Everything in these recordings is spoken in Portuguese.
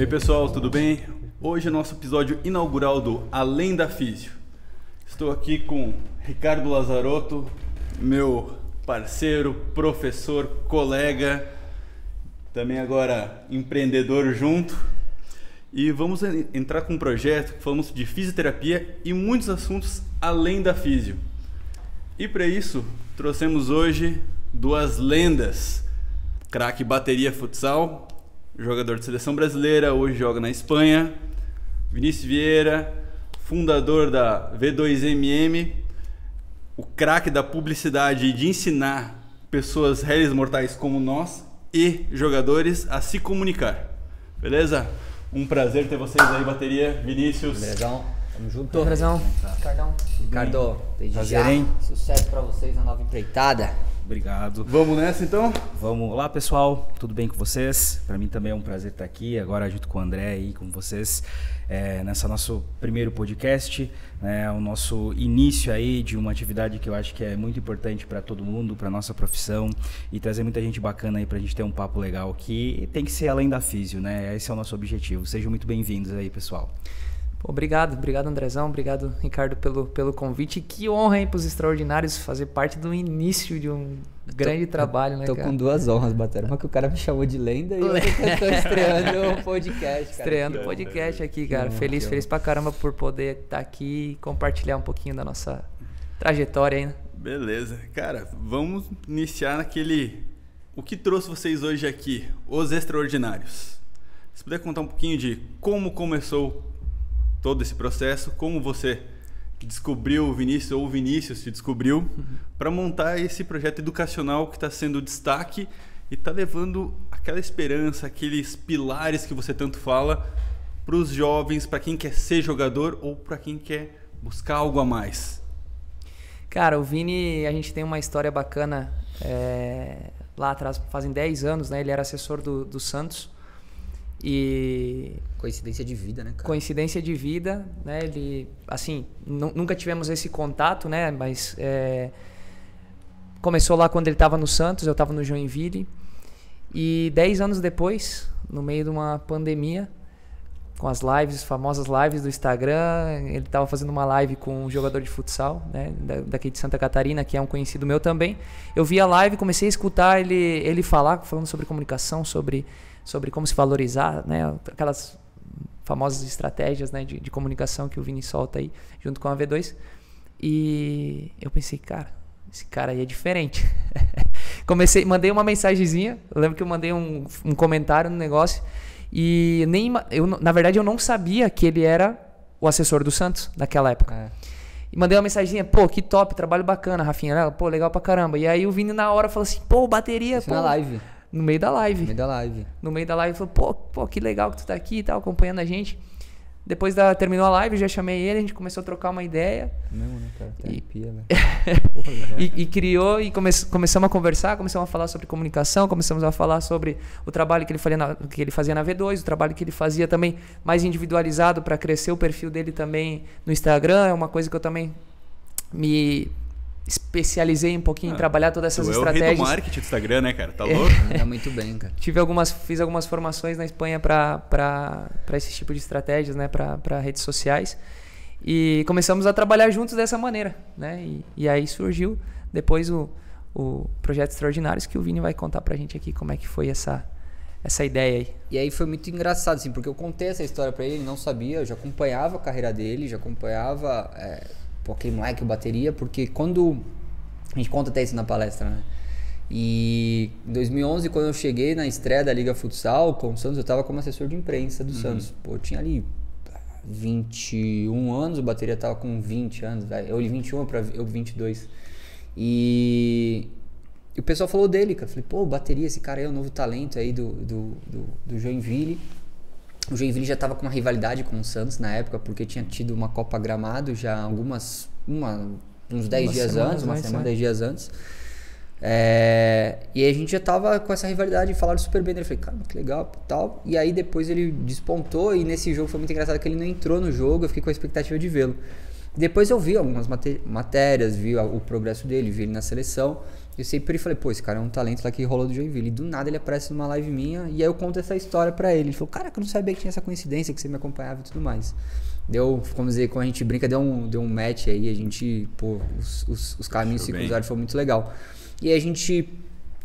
aí pessoal, tudo bem? Hoje é nosso episódio inaugural do Além da Físio. Estou aqui com Ricardo Lazarotto, meu parceiro, professor, colega, também agora empreendedor junto. E vamos entrar com um projeto que falamos de fisioterapia e muitos assuntos além da físio. E para isso, trouxemos hoje duas lendas. Craque bateria futsal, jogador de seleção brasileira, hoje joga na Espanha. Vinícius Vieira, fundador da V2MM, o craque da publicidade e de ensinar pessoas réis mortais como nós e jogadores a se comunicar. Beleza? Um prazer ter vocês aí, bateria. Vinícius. Belezão? Tamo junto. Belezão. Ricardão. Ricardo, desde prazer, já, hein? sucesso pra vocês na nova empreitada. Obrigado. Vamos nessa então? Vamos lá, pessoal. Tudo bem com vocês? Para mim também é um prazer estar aqui agora junto com o André e com vocês nessa nosso primeiro podcast, o nosso início aí de uma atividade que eu acho que é muito importante para todo mundo, para nossa profissão e trazer muita gente bacana aí para a gente ter um papo legal que tem que ser além da físio, né? Esse é o nosso objetivo. Sejam muito bem-vindos aí, pessoal. Obrigado Andrezão, obrigado Ricardo pelo convite. Que honra, hein, pros extraordinários fazer parte do início de um grande trabalho, né, Tô cara? com duas honras, Batera. Uma que o cara me chamou de lenda e outra que eu tô estreando o podcast, cara. Estreando o podcast aqui, cara. Feliz pra caramba por poder estar aqui e compartilhar um pouquinho da nossa trajetória aí, né? Beleza. Cara, vamos iniciar naquele... O que trouxe vocês hoje aqui? Os extraordinários. Se puder contar um pouquinho de como começou todo esse processo, como você descobriu o Vinícius, ou o Vinícius te descobriu, para montar esse projeto educacional que está sendo destaque e está levando aquela esperança, aqueles pilares que você tanto fala para os jovens, para quem quer ser jogador ou para quem quer buscar algo a mais. Cara, o Vini, a gente tem uma história bacana lá atrás, fazem 10 anos, né? Ele era assessor do Santos. E coincidência de vida, né, cara? Coincidência de vida, né? Ele, assim, nunca tivemos esse contato, né? Mas começou lá quando ele estava no Santos, eu estava no Joinville. E 10 anos depois, no meio de uma pandemia, com as lives, famosas lives do Instagram, ele estava fazendo uma live com um jogador de futsal, né? Daqui de Santa Catarina, que é um conhecido meu também. Eu vi a live, comecei a escutar ele falar, falando sobre comunicação, sobre como se valorizar, né? Aquelas famosas estratégias, né, de comunicação que o Vini solta aí, junto com a V2. E eu pensei, cara, esse cara aí é diferente. Mandei uma mensagenzinha, eu lembro que eu mandei um comentário no negócio, e na verdade eu não sabia que ele era o assessor do Santos naquela época. E mandei uma mensagenzinha, pô, que top, trabalho bacana, Rafinha, pô, legal pra caramba. E aí o Vini na hora falou assim, pô, bateria, isso pô. na live. No meio da live. No meio da live, falou, pô, que legal que tu tá aqui e tal, acompanhando a gente. Depois terminou a live, eu já chamei ele, a gente começou a trocar uma ideia. Mesmo, né, cara? Terapia, né? E criou, e começamos a conversar, começamos a falar sobre comunicação, começamos a falar sobre o trabalho que ele fazia na V2, o trabalho que ele fazia também mais individualizado para crescer o perfil dele também no Instagram. É uma coisa que eu também me especializei um pouquinho em trabalhar todas essas estratégias. É o rei do marketing do Instagram, né, cara? Tá louco? Tá muito bem, cara. Fiz algumas formações na Espanha para esse tipo de estratégias, né, para redes sociais. E começamos a trabalhar juntos dessa maneira, né? E aí surgiu depois o projeto Extraordinários, que o Vini vai contar pra gente aqui como é que foi essa ideia aí. E aí foi muito engraçado, assim, porque eu contei essa história pra ele não sabia, eu já acompanhava a carreira dele, já acompanhava aquele moleque, o bateria, porque quando... A gente conta até isso na palestra, né? E em 2011, quando eu cheguei na estreia da Liga Futsal com o Santos, eu tava como assessor de imprensa do Santos. Pô, eu tinha ali 21 anos, o bateria tava com 20 anos, eu 21 para eu 22. E o pessoal falou dele, cara. Eu falei, pô, bateria, esse cara aí é um novo talento aí do Joinville. O Joinville já tava com uma rivalidade com o Santos na época, porque tinha tido uma Copa Gramado já uns 10 dias antes, uma semana, 10 dias antes. E aí a gente já tava com essa rivalidade e falaram super bem dele. Eu falei, cara, que legal e tal. E aí depois ele despontou e nesse jogo foi muito engraçado que ele não entrou no jogo, eu fiquei com a expectativa de vê-lo. Depois eu vi algumas matérias, vi o progresso dele, vi ele na seleção. Eu sempre falei, pô, esse cara é um talento lá que rolou do Joinville. E do nada ele aparece numa live minha e aí eu conto essa história pra ele. Ele falou, cara, que eu não sabia que tinha essa coincidência, que você me acompanhava e tudo mais. Deu, como dizer, quando a gente brinca, deu um match aí, a gente, pô, os caminhos se cruzaram, foi muito legal. E aí a gente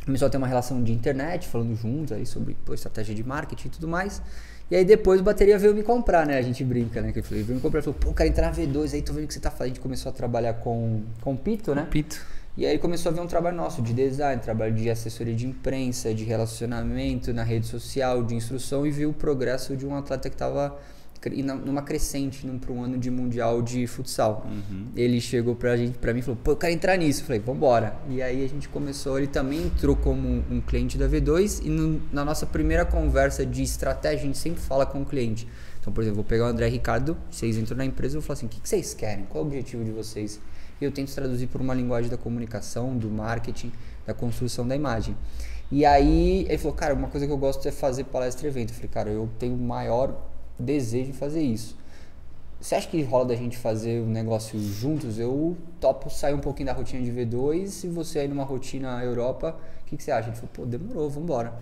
começou a ter uma relação de internet, falando juntos aí sobre, pô, estratégia de marketing e tudo mais. E aí depois o Bateria veio me comprar, né? A gente brinca, né? Que ele veio me comprar, falou, pô, quero entrar na V2, aí tô vendo que você tá fazendo. A gente começou a trabalhar com o Pito, né? Pito. E aí começou a ver um trabalho nosso de design, trabalho de assessoria de imprensa, de relacionamento na rede social, de instrução, e viu o progresso de um atleta que estava numa crescente, para um ano de mundial de futsal. Ele chegou pra mim e falou, pô, eu quero entrar nisso. Eu falei, vambora. E aí a gente começou, ele também entrou como um cliente da V2 e na nossa primeira conversa de estratégia a gente sempre fala com o cliente. Então, por exemplo, vou pegar o André e Ricardo, vocês entram na empresa e eu vou falar assim, o que vocês querem? Qual é o objetivo de vocês? E eu tento traduzir por uma linguagem da comunicação, do marketing, da construção da imagem. E aí ele falou, cara, uma coisa que eu gosto é fazer palestra e evento. Eu falei, cara, eu tenho maior desejo de fazer isso. Você acha que rola da gente fazer um negócio juntos? Eu topo sair um pouquinho da rotina de V2 e você aí numa rotina Europa, o que você acha? Ele falou, pô, demorou, vambora.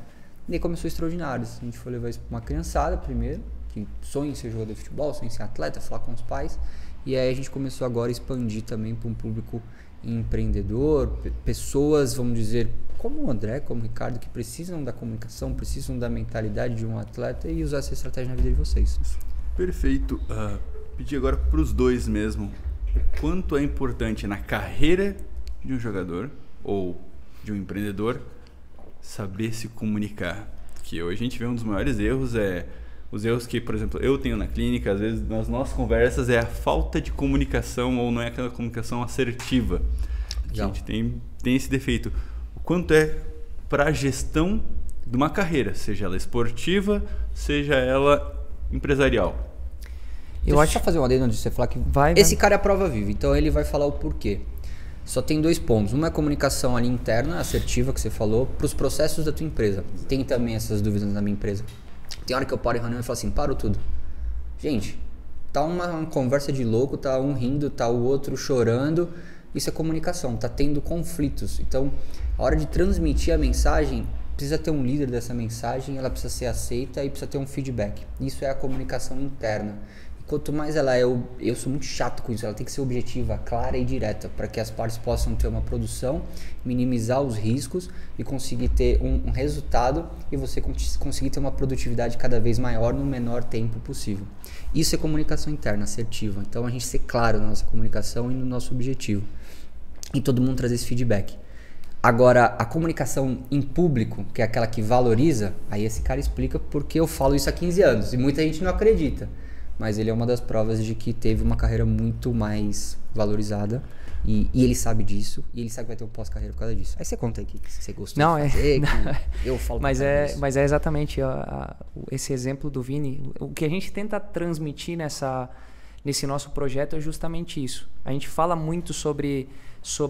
E aí começou Extraordinários. A gente foi levar isso pra uma criançada primeiro, que sonha em ser jogador de futebol, sonha em ser atleta, falar com os pais. E aí a gente começou agora a expandir também para um público empreendedor, pessoas, vamos dizer, como o André, como o Ricardo, que precisam da comunicação, precisam da mentalidade de um atleta e usar essa estratégia na vida de vocês. Perfeito. Pedir agora para os dois mesmo, o quanto é importante na carreira de um jogador ou de um empreendedor saber se comunicar. Que hoje a gente vê um dos maiores erros os erros que, por exemplo, eu tenho na clínica, às vezes nas nossas conversas, é a falta de comunicação ou não é aquela comunicação assertiva. Legal. A gente tem esse defeito. O quanto é para a gestão de uma carreira, seja ela esportiva, seja ela empresarial. Eu acho que fazer uma adendo onde você falar que esse cara é a prova viva, então ele vai falar o porquê. Só tem 2 pontos. Uma é a comunicação ali interna, assertiva, que você falou, para os processos da tua empresa. Tem também essas dúvidas na minha empresa. Tem hora que eu paro em reunião e falo assim, parou tudo. Gente, tá uma conversa de louco, tá um rindo, tá o outro chorando. Isso é comunicação, tá tendo conflitos. Então, a hora de transmitir a mensagem, precisa ter um líder dessa mensagem, ela precisa ser aceita e precisa ter um feedback. Isso é a comunicação interna. Quanto mais ela é, eu sou muito chato com isso, ela tem que ser objetiva, clara e direta, para que as partes possam ter uma produção, minimizar os riscos e conseguir ter um resultado e você conseguir ter uma produtividade cada vez maior no menor tempo possível. Isso é comunicação interna, assertiva. Então a gente ser claro na nossa comunicação e no nosso objetivo. E todo mundo trazer esse feedback. Agora, a comunicação em público, que é aquela que valoriza, aí esse cara explica porque eu falo isso há 15 anos e muita gente não acredita. Mas ele é uma das provas de que teve uma carreira muito mais valorizada e ele sabe disso e ele sabe que vai ter um pós-carreira por causa disso. Aí você conta aí que você gostou de fazer, que eu falo mas é exatamente esse exemplo do Vini. O que a gente tenta transmitir nesse nosso projeto é justamente isso. A gente fala muito sobre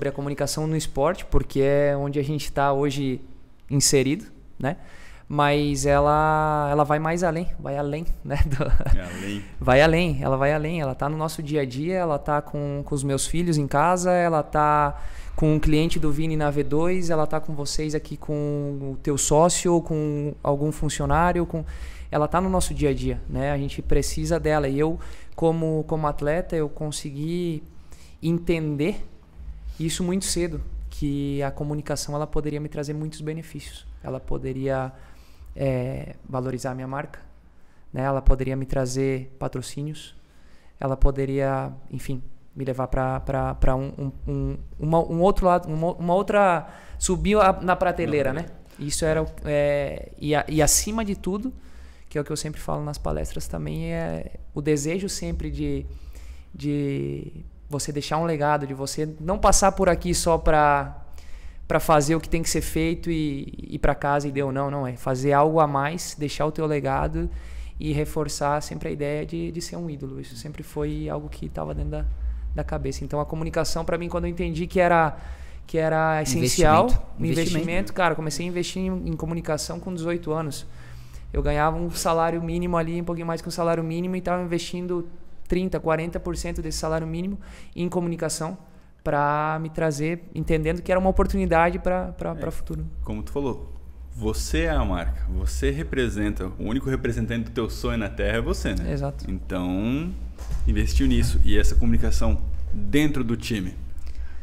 a comunicação no esporte, porque é onde a gente está hoje inserido, né? Mas ela vai mais além, vai além, né? Vai além, ela tá no nosso dia a dia, ela tá com os meus filhos em casa, ela tá com um cliente do Vini na V2, ela tá com vocês aqui com o teu sócio, com algum funcionário, ela tá no nosso dia a dia, né? A gente precisa dela e eu, como atleta, eu consegui entender isso muito cedo, que a comunicação ela poderia me trazer muitos benefícios, ela poderia valorizar a minha marca, né? Ela poderia me trazer patrocínios, ela poderia, enfim, me levar para um outro lado, uma outra, subir na prateleira, né? Isso era e acima de tudo, que é o que eu sempre falo nas palestras também, é o desejo sempre de você deixar um legado, de você não passar por aqui só para fazer o que tem que ser feito e ir para casa e deu. Não, é fazer algo a mais, deixar o teu legado e reforçar sempre a ideia de ser um ídolo. Isso sempre foi algo que estava dentro da cabeça. Então a comunicação, para mim, quando eu entendi que era essencial, investimento, cara, comecei a investir em comunicação com 18 anos. Eu ganhava um salário mínimo ali, um pouquinho mais que um salário mínimo, e estava investindo 30%, 40% desse salário mínimo em comunicação, para me trazer, entendendo que era uma oportunidade para o futuro. Como tu falou, você é a marca, você representa, o único representante do teu sonho na Terra é você, né? Exato. Então, investiu nisso. E essa comunicação dentro do time,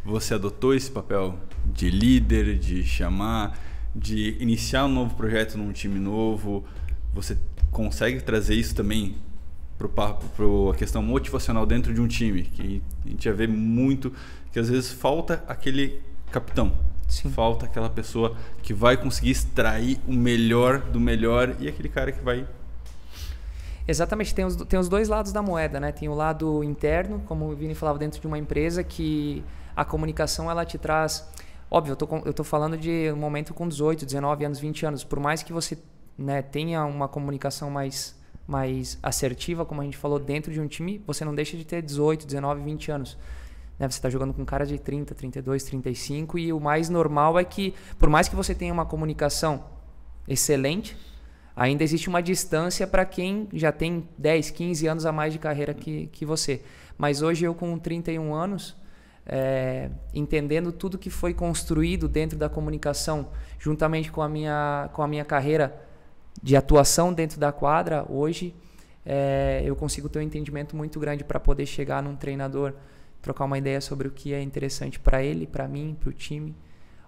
você adotou esse papel de líder, de chamar, de iniciar um novo projeto num time novo, você consegue trazer isso também para a questão motivacional dentro de um time, que a gente já vê muito que às vezes falta aquele capitão. Sim. Falta aquela pessoa que vai conseguir extrair o melhor do melhor e aquele cara que vai... Exatamente, tem os dois lados da moeda, né? Tem o lado interno, como o Vini falava, dentro de uma empresa, que a comunicação ela te traz... Óbvio, eu tô falando de um momento com 18, 19 anos, 20 anos. Por mais que você, né, tenha uma comunicação mais assertiva, como a gente falou, dentro de um time, você não deixa de ter 18, 19, 20 anos. Né? Você está jogando com cara de 30, 32, 35 e o mais normal é que, por mais que você tenha uma comunicação excelente, ainda existe uma distância para quem já tem 10, 15 anos a mais de carreira que você. Mas hoje eu com 31 anos, entendendo tudo que foi construído dentro da comunicação, juntamente com a minha carreira de atuação dentro da quadra, hoje eu consigo ter um entendimento muito grande para poder chegar num treinador, trocar uma ideia sobre o que é interessante para ele, para mim, para o time,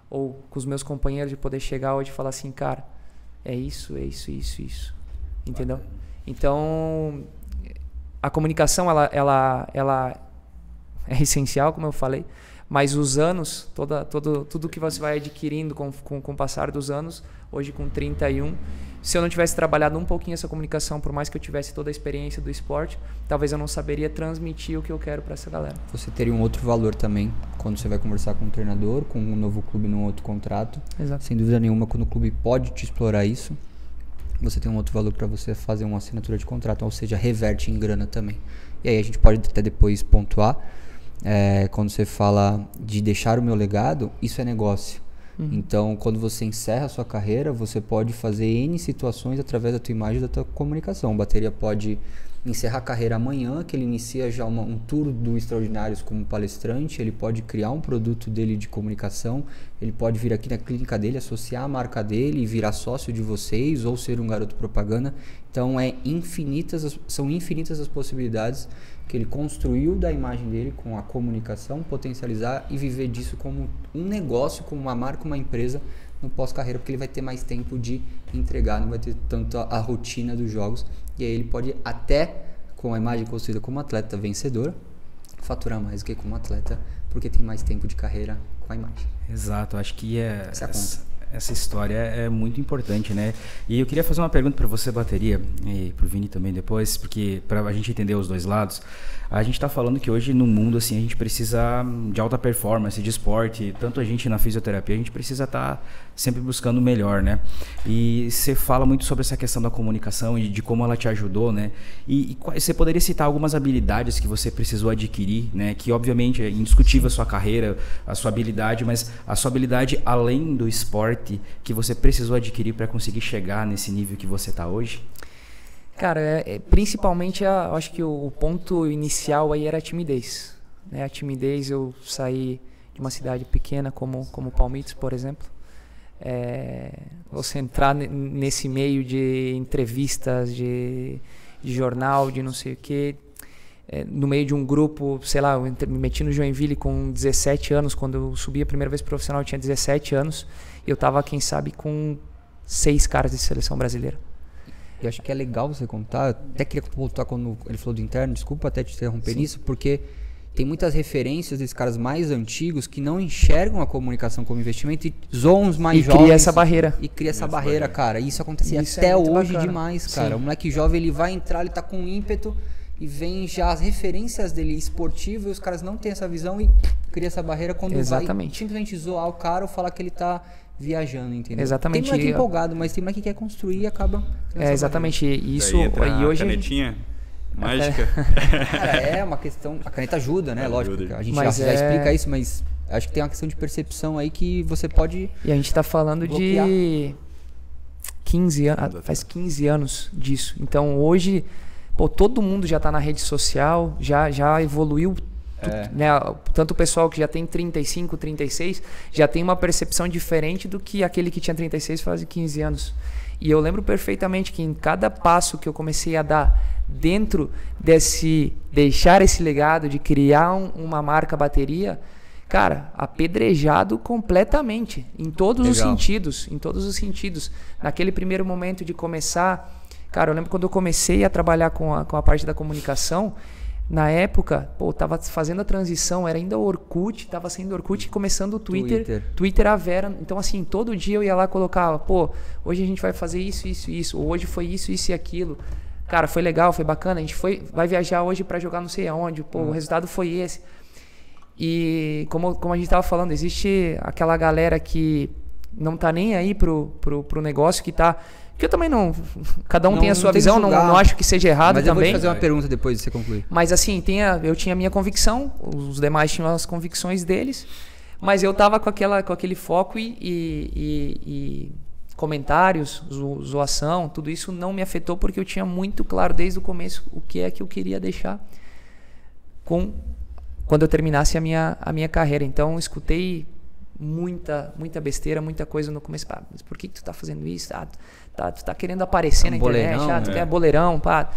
ou com os meus companheiros, de poder chegar hoje e falar assim, cara, é isso, entendeu? Então, a comunicação, ela é essencial, como eu falei, mas os anos, tudo que você vai adquirindo com o passar dos anos, hoje com 31, se eu não tivesse trabalhado um pouquinho essa comunicação, por mais que eu tivesse toda a experiência do esporte, talvez eu não saberia transmitir o que eu quero para essa galera. Você teria um outro valor também quando você vai conversar com um treinador, com um novo clube num outro contrato. Exato. Sem dúvida nenhuma, quando o clube pode te explorar isso, você tem um outro valor para você fazer uma assinatura de contrato, ou seja, reverte em grana também. E aí a gente pode até depois pontuar, quando você fala de deixar o meu legado, isso é negócio. Então, quando você encerra a sua carreira, você pode fazer N situações através da tua imagem e da tua comunicação. O Bateria pode encerrar a carreira amanhã, que ele inicia já um tour do Extraordinários como palestrante, ele pode criar um produto dele de comunicação, ele pode vir aqui na clínica dele, associar a marca dele e virar sócio de vocês ou ser um garoto propaganda. Então, são infinitas as possibilidades que ele construiu da imagem dele com a comunicação, potencializar e viver disso como um negócio, como uma marca, uma empresa no pós-carreira, porque ele vai ter mais tempo de entregar, não vai ter tanto a rotina dos jogos, e aí ele pode até, com a imagem construída como atleta vencedor, faturar mais do que como atleta, porque tem mais tempo de carreira com a imagem. Exato, acho que Essa história é muito importante, né? E eu queria fazer uma pergunta para você, Bateria, e para o Vini também depois, porque para a gente entender os dois lados, a gente está falando que hoje no mundo assim a gente precisa de alta performance, de esporte, tanto a gente na fisioterapia, a gente precisa estar sempre buscando o melhor, né? E você fala muito sobre essa questão da comunicação e de como ela te ajudou, né? E você poderia citar algumas habilidades que você precisou adquirir, né? Que obviamente é indiscutível a sua carreira, a sua habilidade, mas a sua habilidade além do esporte que você precisou adquirir para conseguir chegar nesse nível que você está hoje? Cara, principalmente eu acho que o ponto inicial aí era a timidez, né? A timidez, eu saí de uma cidade pequena como Palmitos, por exemplo. Você entrar nesse meio de entrevistas, de jornal, de não sei o quê, no meio de um grupo, sei lá, eu me meti no Joinville com 17 anos, quando eu subi a primeira vez profissional eu tinha 17 anos, e eu tava, quem sabe, com 6 caras de seleção brasileira. Eu acho que é legal você contar, até queria voltar quando ele falou do interno, desculpa até te interromper nisso, porque tem muitas referências desses caras mais antigos que não enxergam a comunicação como investimento e zoam os mais jovens. E cria essa barreira. E cria essa barreira, cara. E isso acontecia Isso até muito hoje bacana. demais, cara. Sim. O moleque jovem, ele vai entrar, ele tá com ímpeto e vem já as referências dele esportivo e os caras não têm essa visão e cria essa barreira quando vai simplesmente zoar o cara ou falar que ele tá viajando, entendeu? Exatamente. Tem moleque empolgado, mas tem moleque que quer construir e acaba... exatamente. Isso. E hoje a canetinha mágica. Cara, é uma questão... A caneta ajuda, né? Lógico. A gente Mas já explica isso, mas acho que tem uma questão de percepção aí que você pode... E a gente tá falando bloquear. de 15 anos, faz 15 anos disso. Então hoje, todo mundo já tá na rede social, já evoluiu né, tanto o pessoal que já tem 35, 36, já tem uma percepção diferente do que aquele que tinha 36 faz 15 anos. E eu lembro perfeitamente que em cada passo que eu comecei a dar dentro desse deixar esse legado de criar uma marca bateria, cara, apedrejado completamente, em todos os sentidos, Naquele primeiro momento de começar, cara, eu lembro quando eu comecei a trabalhar com a parte da comunicação, na época, tava fazendo a transição, era ainda o Orkut, tava saindo Orkut e começando o Twitter a Vera. Então, assim, todo dia eu ia lá e colocava, hoje a gente vai fazer isso, hoje foi isso e aquilo. Cara, foi legal, foi bacana, a gente vai viajar hoje para jogar não sei aonde, o resultado foi esse. E como a gente tava falando, existe aquela galera que não tá nem aí pro negócio, que eu também não... Cada um tem a sua visão, não acho que seja errado também. Mas eu vou te fazer uma pergunta depois de você concluir. Mas assim, eu tinha a minha convicção, os demais tinham as convicções deles, mas eu tava com aquele foco e comentários, zoação, tudo isso não me afetou porque eu tinha muito claro desde o começo o que é que eu queria deixar quando eu terminasse a minha carreira. Então, eu escutei muita besteira, muita coisa no começo. Mas por que tu tá fazendo isso? Tu tá querendo aparecer na internet, tu quer boleirão, pá.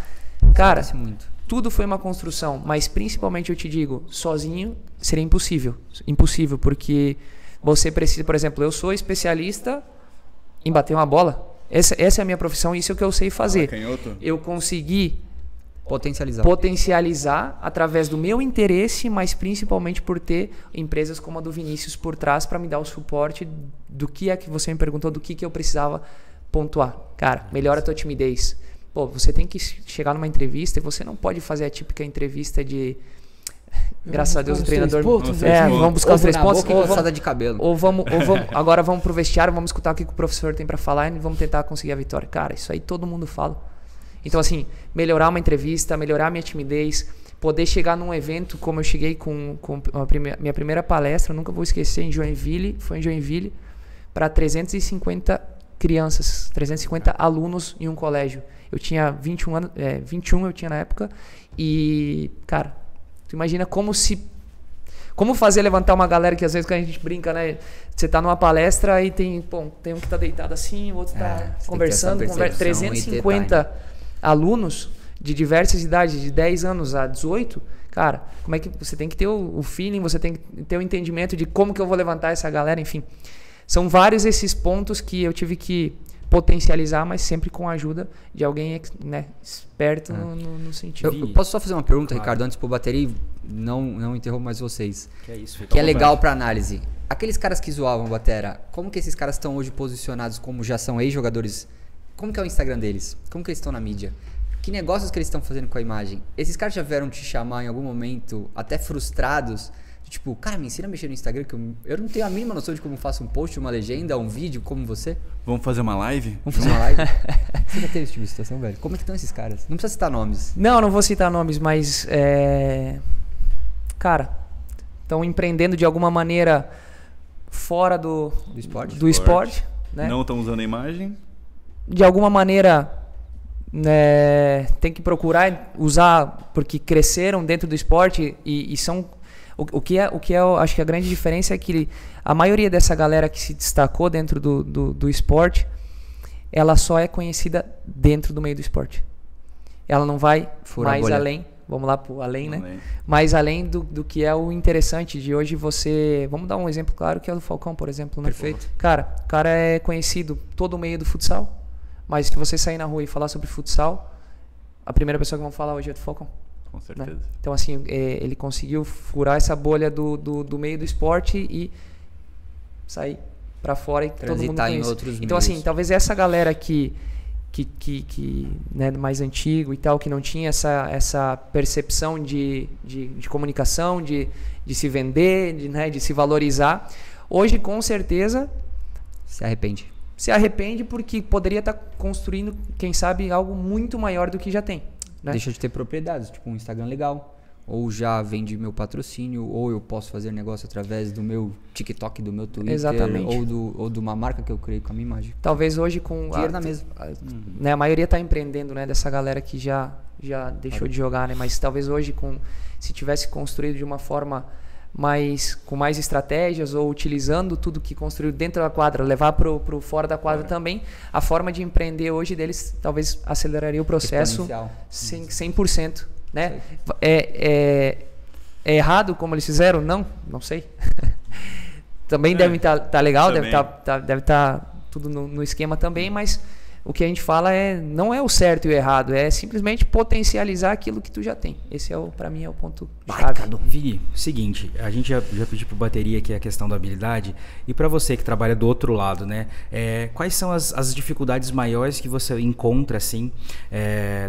Cara, tudo foi uma construção, mas principalmente eu te digo, sozinho seria impossível. Impossível, porque você precisa, por exemplo, eu sou especialista em bater uma bola. Essa é a minha profissão, isso é o que eu sei fazer. Eu consegui potencializar através do meu interesse, mas principalmente por ter empresas como a do Vinícius por trás para me dar o suporte do que é que você me perguntou, do que eu precisava pontuar. Cara, melhora a tua timidez. Você tem que chegar numa entrevista e você não pode fazer a típica entrevista de... Graças a Deus o treinador... vamos buscar os 3 pontos. De cabelo. Agora vamos pro vestiário, vamos escutar o que o professor tem para falar e vamos tentar conseguir a vitória. Cara, isso aí todo mundo fala. Então, assim, melhorar uma entrevista, melhorar minha timidez, poder chegar num evento como eu cheguei com minha primeira palestra, eu nunca vou esquecer, foi em Joinville, para 350 crianças, 350 alunos em um colégio. Eu tinha 21 eu tinha na época, e, cara, tu imagina como fazer levantar uma galera que às vezes que a gente brinca, né? Você tá numa palestra e tem um que tá deitado assim, o outro tá conversando, 350 alunos de diversas idades, de 10 anos a 18, cara, como é que você tem que ter o feeling, você tem que ter o entendimento de como que eu vou levantar essa galera, enfim. São vários esses pontos que eu tive que potencializar, mas sempre com a ajuda de alguém, né, esperto no sentido. Eu posso só fazer uma pergunta, claro, Ricardo, antes de pôr bateria e não interrompo mais vocês. Que é legal para análise. Aqueles caras que zoavam batera, como que esses caras estão hoje posicionados como já são ex-jogadores? Como que é o Instagram deles? Como que eles estão na mídia? Que negócios que eles estão fazendo com a imagem? Esses caras já vieram te chamar em algum momento, até frustrados, tipo, cara, me ensina a mexer no Instagram, que eu não tenho a mínima noção de como faço um post, uma legenda, um vídeo, como você. Vamos fazer uma live? Você já teve esse tipo de situação, velho? Como é que estão esses caras? Não precisa citar nomes. Não vou citar nomes, mas, cara, estão empreendendo de alguma maneira fora do esporte. Né? Não estão usando a imagem. De alguma maneira, tem que procurar usar, porque cresceram dentro do esporte e são... O que eu acho que a grande diferença é que a maioria dessa galera que se destacou dentro do esporte, ela só é conhecida dentro do meio do esporte. Ela não vai mais além, vamos lá pro além, né? Mais além do que é o interessante de hoje você... Vamos dar um exemplo claro, que é o do Falcão, por exemplo. Né? Perfeito. Cara, o cara é conhecido todo o meio do futsal, mas se você sair na rua e falar sobre futsal, a primeira pessoa que vão falar hoje é do Falcão. Com certeza. Né? Então, assim, ele conseguiu furar essa bolha do meio do esporte e sair pra fora e todo mundo conhece. Em outros então, meios. assim, talvez essa galera que né, mais antigo e tal, que não tinha essa percepção de comunicação, de se vender, de se valorizar, hoje, com certeza... Se arrepende porque poderia estar construindo, quem sabe, algo muito maior do que já tem. Né? Deixa de ter propriedades, tipo um Instagram legal, ou já vende meu patrocínio, ou eu posso fazer negócio através do meu TikTok, do meu Twitter, Exatamente. ou de uma marca que eu criei com a minha imagem. Talvez hoje com Dinheiro na mesa. Né, a maioria está empreendendo, né, dessa galera que já deixou de jogar, né? Mas talvez hoje se tivesse construído de uma forma com mais estratégias, ou utilizando tudo que construiu dentro da quadra, levar pro fora da quadra também, a forma de empreender hoje deles talvez aceleraria o processo 100%, né? É errado como eles fizeram? Não sei. Também deve estar legal, também. deve estar tudo no esquema também, mas o que a gente fala não é o certo e o errado, é simplesmente potencializar aquilo que tu já tem. Esse para mim é o ponto chave. Vini, seguinte, a gente já pediu pro bateria aqui a questão da habilidade, e para você que trabalha do outro lado, né? Quais são as dificuldades maiores que você encontra, assim,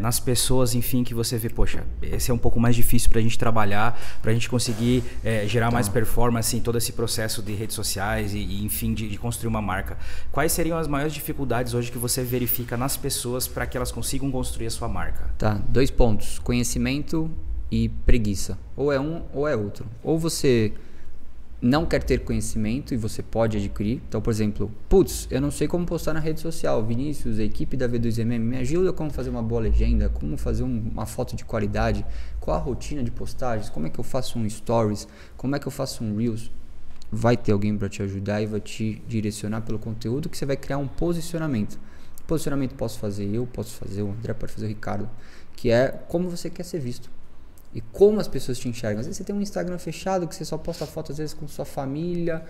nas pessoas, enfim, que você vê, poxa, esse é um pouco mais difícil pra gente trabalhar, pra gente conseguir gerar mais performance em todo esse processo de redes sociais e enfim, de construir uma marca. Quais seriam as maiores dificuldades hoje que você verifica nas pessoas para que elas consigam construir a sua marca? Tá, 2 pontos. Conhecimento e preguiça. Ou é um ou é outro. Ou você não quer ter conhecimento e você pode adquirir. Então, por exemplo, eu não sei como postar na rede social. Vinícius, a equipe da V2MM, me ajuda como fazer uma boa legenda, como fazer uma foto de qualidade, qual a rotina de postagens, como é que eu faço um stories, como é que eu faço um reels. Vai ter alguém para te ajudar e vai te direcionar pelo conteúdo que você vai criar um posicionamento. Posicionamento posso fazer eu, posso fazer o André, pode fazer o Ricardo, que é como você quer ser visto e como as pessoas te enxergam. Às vezes você tem um Instagram fechado que você só posta foto às vezes com sua família,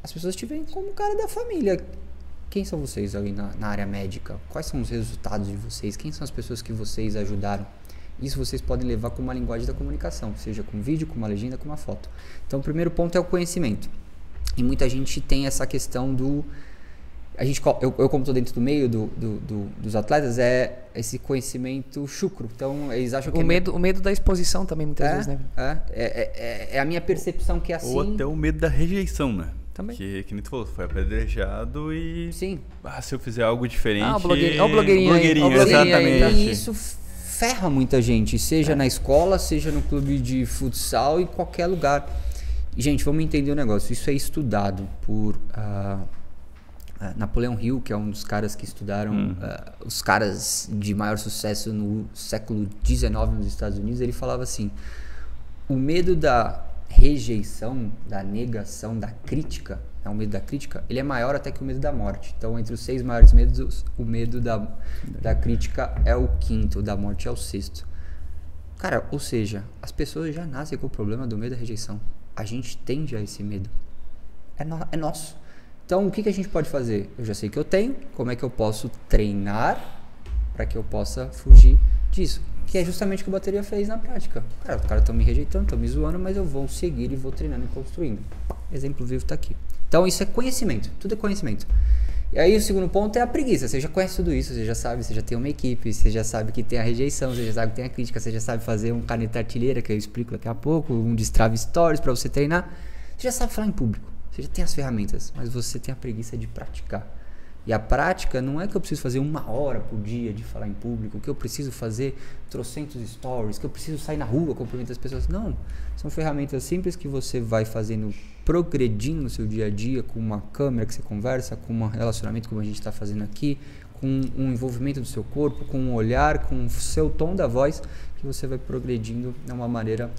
as pessoas te veem como cara da família. Quem são vocês ali na área médica? Quais são os resultados de vocês? Quem são as pessoas que vocês ajudaram? Isso vocês podem levar como uma linguagem da comunicação, seja com vídeo, com uma legenda, com uma foto. Então o primeiro ponto é o conhecimento, e muita gente tem essa questão do... Eu como estou dentro do meio dos atletas, é esse conhecimento chucro. Então, eles acham que... O medo da exposição também, muitas vezes, né? É a minha percepção que é assim... Ou até o medo da rejeição, né? Também. Que nem tu falou, foi apedrejado e... Sim. Se eu fizer algo diferente... o blogueirinho aí. Exatamente. E isso ferra muita gente, seja na escola, seja no clube de futsal, em qualquer lugar. E, gente, vamos entender o negócio. Isso é estudado por... Napoleão Hill, que é um dos caras que estudaram os caras de maior sucesso no século XIX nos Estados Unidos, ele falava assim: o medo da rejeição, da negação, da crítica, o medo da crítica, ele é maior até que o medo da morte. Então, entre os 6 maiores medos, o medo da crítica é o 5º, da morte é o 6º. Cara, ou seja, as pessoas já nascem com o problema do medo da rejeição. A gente tem já esse medo. É nosso. Então, o que a gente pode fazer? Eu já sei que eu tenho, como é que eu posso treinar para que eu possa fugir disso? Que é justamente o que a bateria fez na prática. Cara, os caras estão me rejeitando, estão me zoando, mas eu vou seguir e vou treinando e construindo. Exemplo vivo está aqui. Então, isso é conhecimento, tudo é conhecimento. E aí, o segundo ponto é a preguiça. Você já conhece tudo isso, você já sabe, você já tem uma equipe, você já sabe que tem a rejeição, você já sabe que tem a crítica, você já sabe fazer um caneta artilheira, que eu explico daqui a pouco, um destrave stories para você treinar. Você já sabe falar em público. Você já tem as ferramentas, mas você tem a preguiça de praticar. E a prática não é que eu preciso fazer 1 hora por dia de falar em público, que eu preciso fazer trocentos stories, que eu preciso sair na rua, cumprimentar as pessoas. Não, são ferramentas simples que você vai fazendo, progredindo no seu dia a dia, com uma câmera que você conversa, com um relacionamento como a gente está fazendo aqui, com um envolvimento do seu corpo, com um olhar, com o seu tom da voz, que você vai progredindo de uma maneira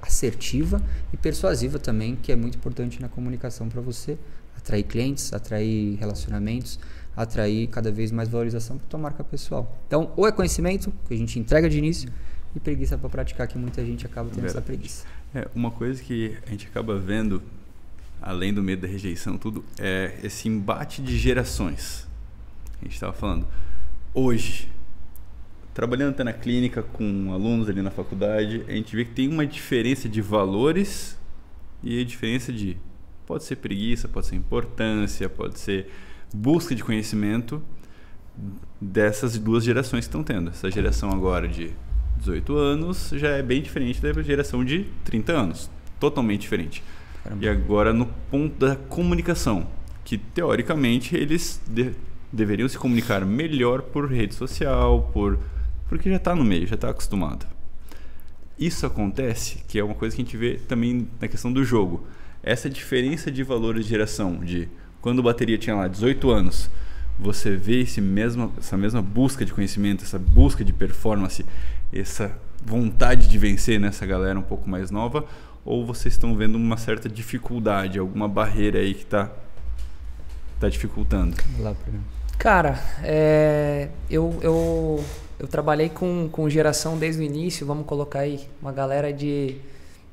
assertiva e persuasiva também, que é muito importante na comunicação para você atrair clientes, atrair relacionamentos, atrair cada vez mais valorização para tua marca pessoal. Então, ou é conhecimento, que a gente entrega de início, e preguiça para praticar, que muita gente acaba tendo essa preguiça. Uma coisa que a gente acaba vendo, além do medo da rejeição, tudo, é esse embate de gerações. A gente estava falando, hoje, trabalhando até na clínica com alunos ali na faculdade, a gente vê que tem uma diferença de valores e a diferença de... Pode ser preguiça, pode ser importância, pode ser busca de conhecimento dessas 2 gerações que estão tendo. Essa geração agora de 18 anos já é bem diferente da geração de 30 anos. Totalmente diferente. Caramba. E agora no ponto da comunicação, que teoricamente eles deveriam se comunicar melhor por rede social, porque já está no meio, já está acostumado. isso acontece, que é uma coisa que a gente vê também na questão do jogo. Essa diferença de valores de geração, de quando o Bateria tinha lá 18 anos, você vê essa mesma busca de conhecimento, essa busca de performance, essa vontade de vencer nessa galera um pouco mais nova, ou vocês estão vendo uma certa dificuldade, alguma barreira aí que tá dificultando? Cara, eu trabalhei com geração desde o início, vamos colocar aí uma galera de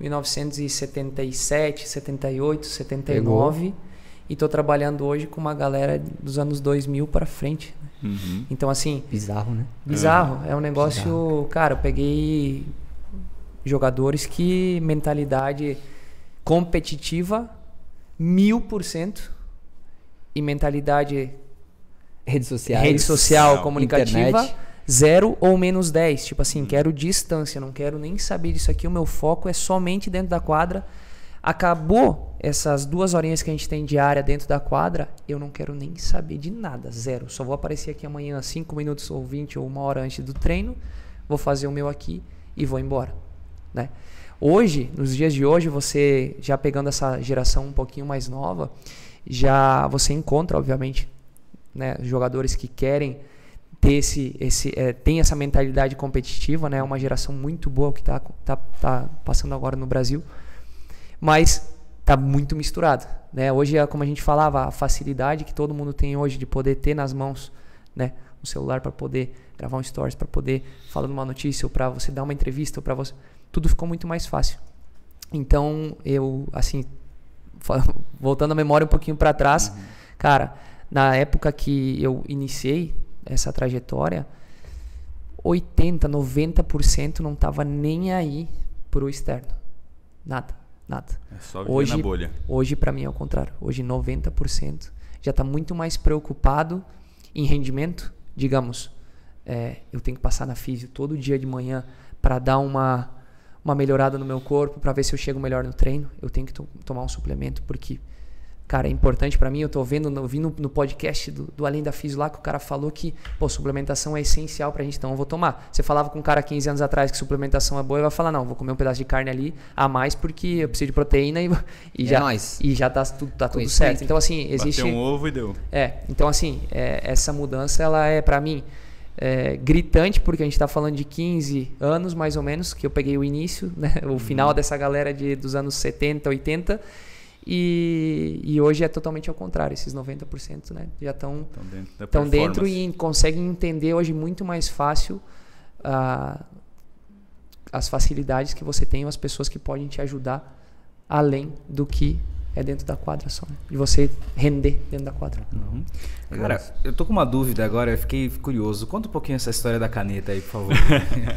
1977, 78, 79. Pegou. E tô trabalhando hoje com uma galera dos anos 2000 para frente. Né? Uhum. Então, assim... Bizarro, né? Bizarro. É um negócio... Bizarro. Cara, eu peguei jogadores que mentalidade competitiva 1000% e mentalidade... Rede social, comunicativa, internet. 0 ou menos 10. Tipo assim, quero distância, não quero nem saber disso aqui. O meu foco é somente dentro da quadra. Acabou essas 2 horinhas que a gente tem diária dentro da quadra, eu não quero nem saber de nada, 0. Só vou aparecer aqui amanhã 5 minutos ou 20 ou 1 hora antes do treino, vou fazer o meu aqui e vou embora. Né? Hoje, nos dias de hoje, você já pegando essa geração um pouquinho mais nova, já você encontra, obviamente, né, jogadores que querem ter tem essa mentalidade competitiva, né? É uma geração muito boa que tá passando agora no Brasil. Mas tá muito misturado, né? Hoje, como a gente falava, a facilidade que todo mundo tem hoje de poder ter nas mãos, né, um celular para poder gravar um stories, para poder falar uma notícia, ou para você dar uma entrevista, ou para você, tudo ficou muito mais fácil. Então, eu, assim, voltando a memória um pouquinho para trás, cara, na época que eu iniciei essa trajetória, 80, 90% não tava nem aí pro externo, nada. É só viver na bolha. Hoje, para mim, é o contrário. Hoje, 90% já está muito mais preocupado em rendimento. Digamos, eu tenho que passar na físio todo dia de manhã para dar uma melhorada no meu corpo, para ver se eu chego melhor no treino. Eu tenho que tomar um suplemento, porque, cara, é importante para mim. Eu ouvindo no podcast do Além da Físio lá, que o cara falou que suplementação é essencial pra gente, então eu vou tomar. Você falava com um cara 15 anos atrás que suplementação é boa, ele vai falar, não, vou comer um pedaço de carne ali a mais porque eu preciso de proteína e já tá tudo certo. Então, assim, existe... Bateu um ovo e deu. Então, assim, essa mudança, ela é pra mim gritante, porque a gente tá falando de 15 anos, mais ou menos, que eu peguei o início, né, o final dessa galera dos anos 70, 80, e hoje é totalmente ao contrário. Esses 90%, né, já estão dentro e conseguem entender hoje muito mais fácil as facilidades que você tem, as pessoas que podem te ajudar além do que é dentro da quadra só, né? De você render dentro da quadra. Uhum. Cara, eu tô com uma dúvida agora, eu fiquei curioso. Conta um pouquinho essa história da caneta aí, por favor.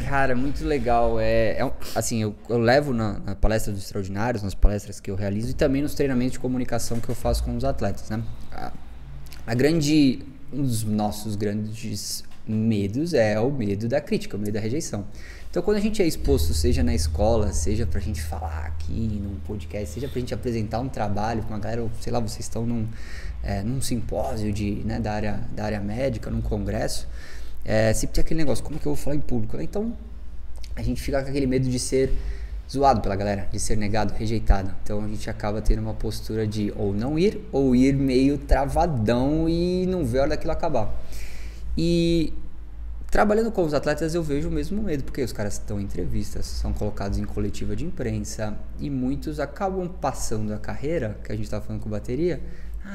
Cara, muito legal. Assim, eu levo na palestra dos extraordinários, nas palestras que eu realizo e também nos treinamentos de comunicação que eu faço com os atletas, né? Um dos nossos grandes medos é o medo da crítica, o medo da rejeição. Então, quando a gente é exposto, seja na escola, seja pra gente falar aqui num podcast, seja pra gente apresentar um trabalho com uma galera, sei lá, vocês estão num simpósio da área médica, num congresso, sempre tem aquele negócio, como é que eu vou falar em público? Então, a gente fica com aquele medo de ser zoado pela galera, de ser negado, rejeitado. Então, a gente acaba tendo uma postura de ou não ir, ou ir meio travadão e não ver a hora daquilo acabar. E trabalhando com os atletas eu vejo o mesmo medo, porque os caras estão em entrevistas, são colocados em coletiva de imprensa e muitos acabam passando a carreira, que a gente estava falando com bateria,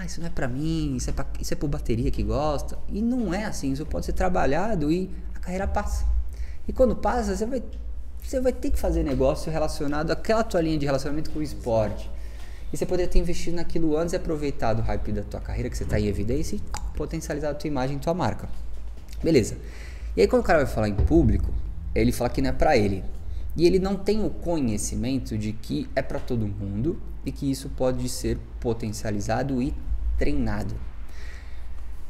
isso não é pra mim, isso é pro bateria que gosta, e não é assim, isso pode ser trabalhado e a carreira passa. E quando passa, você vai ter que fazer negócio relacionado àquela tua linha de relacionamento com o esporte. E você poderia ter investido naquilo antes e aproveitado o hype da tua carreira, que você está em evidência, e potencializado a tua imagem e tua marca. Beleza. E aí quando o cara vai falar em público, ele fala que não é pra ele. E ele não tem o conhecimento de que é pra todo mundo e que isso pode ser potencializado e treinado.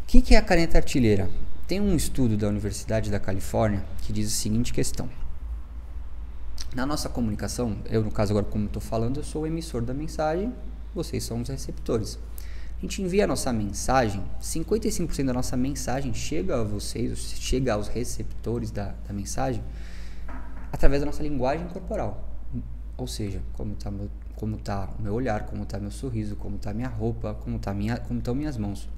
O que é a caneta artilheira? Tem um estudo da Universidade da Califórnia que diz a seguinte questão. Na nossa comunicação, eu no caso agora como estou falando, eu sou o emissor da mensagem, vocês são os receptores. A gente envia a nossa mensagem, 55% da nossa mensagem chega a vocês, chega aos receptores da mensagem através da nossa linguagem corporal. Ou seja, como tá o meu olhar, como tá meu sorriso, como tá minha roupa, como estão minhas mãos.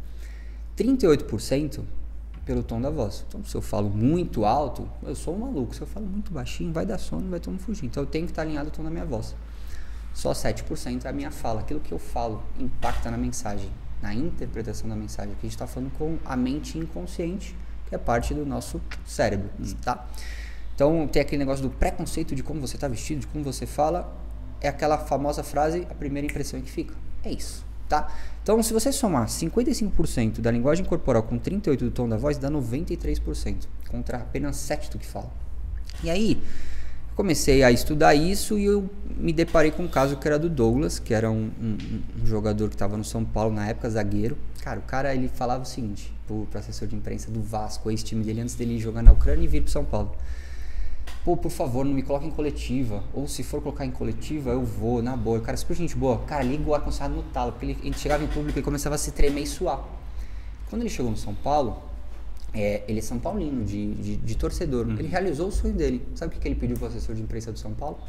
38% pelo tom da voz. Então, se eu falo muito alto, eu sou um maluco. Se eu falo muito baixinho, vai dar sono, vai todo mundo fugir. Então, eu tenho que estar alinhado ao tom da minha voz. Só 7% é a minha fala. Aquilo que eu falo impacta na mensagem, na interpretação da mensagem. Aqui a gente está falando com a mente inconsciente, que é parte do nosso cérebro, tá? Então, tem aquele negócio do preconceito de como você está vestido, de como você fala. É aquela famosa frase, a primeira impressão que fica. É isso, tá? Então, se você somar 55% da linguagem corporal com 38% do tom da voz, dá 93%, contra apenas 7% do que fala. E aí, comecei a estudar isso e eu me deparei com um caso que era do Douglas, que era um jogador que estava no São Paulo na época, zagueiro. Cara, o cara, ele falava o seguinte, pro assessor de imprensa do Vasco, ex-time dele, antes dele jogar na Ucrânia e vir pro São Paulo. Pô, por favor, não me coloque em coletiva. Ou se for colocar em coletiva, eu vou, na boa. O cara, super gente boa. Cara, liga o ar-condicionado no talo. Porque ele chegava em público e começava a se tremer e suar. Quando ele chegou no São Paulo, ele é São Paulino, de torcedor. Ele realizou o sonho dele. Sabe o que ele pediu pro assessor de imprensa do São Paulo?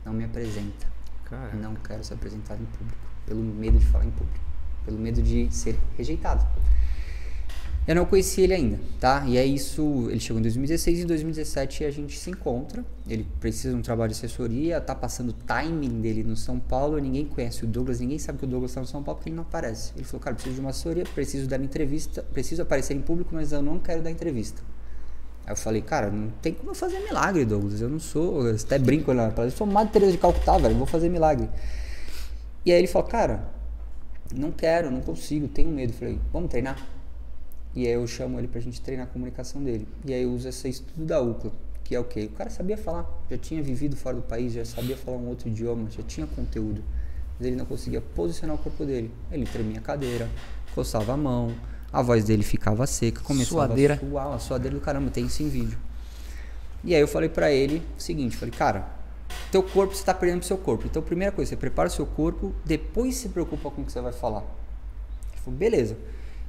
Não me apresenta. Caraca. Não quero ser apresentado em público. Pelo medo de falar em público. Pelo medo de ser rejeitado. Eu não conheci ele ainda, tá? E é isso, ele chegou em 2016 e em 2017 a gente se encontra. Ele precisa de um trabalho de assessoria, tá passando o timing dele no São Paulo, ninguém conhece o Douglas, ninguém sabe que o Douglas tá no São Paulo porque ele não aparece. Ele falou, cara, preciso de uma assessoria, preciso dar entrevista, preciso aparecer em público, mas eu não quero dar entrevista. Aí eu falei, cara, não tem como eu fazer milagre, Douglas, eu não sou, eu até brinco na palestra, eu sou Madre Teresa de Calcutá, velho, eu vou fazer milagre. E aí ele falou, cara, não quero, não consigo, tenho medo. Eu falei, vamos treinar? E aí eu chamo ele pra gente treinar a comunicação dele. E aí eu uso esse estudo da UCLA, que é o quê? O cara sabia falar, já tinha vivido fora do país, já sabia falar um outro idioma, já tinha conteúdo. Mas ele não conseguia posicionar o corpo dele. Ele tremia a cadeira, coçava a mão, a voz dele ficava seca, começava a suar, a suadeira do caramba, tem isso em vídeo. E aí eu falei pra ele o seguinte, falei, cara, teu corpo, você tá perdendo pro seu corpo. Então, primeira coisa, você prepara o seu corpo, depois se preocupa com o que você vai falar. Ele falou, beleza.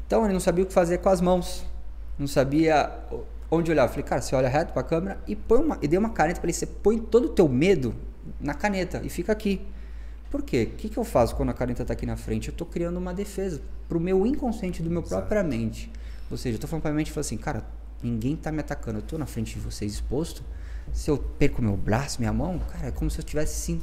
Então ele não sabia o que fazer com as mãos, não sabia onde olhar. Eu falei, cara, você olha reto para a câmera e dei uma caneta para ele, você põe todo o teu medo na caneta e fica aqui. Por quê? O que eu faço quando a caneta está aqui na frente? Eu estou criando uma defesa para o meu inconsciente do meu própria mente. Ou seja, eu estou falando para a mente, assim, cara, ninguém está me atacando, eu estou na frente de vocês exposto, se eu perco meu braço, minha mão, cara, é como se eu estivesse assim,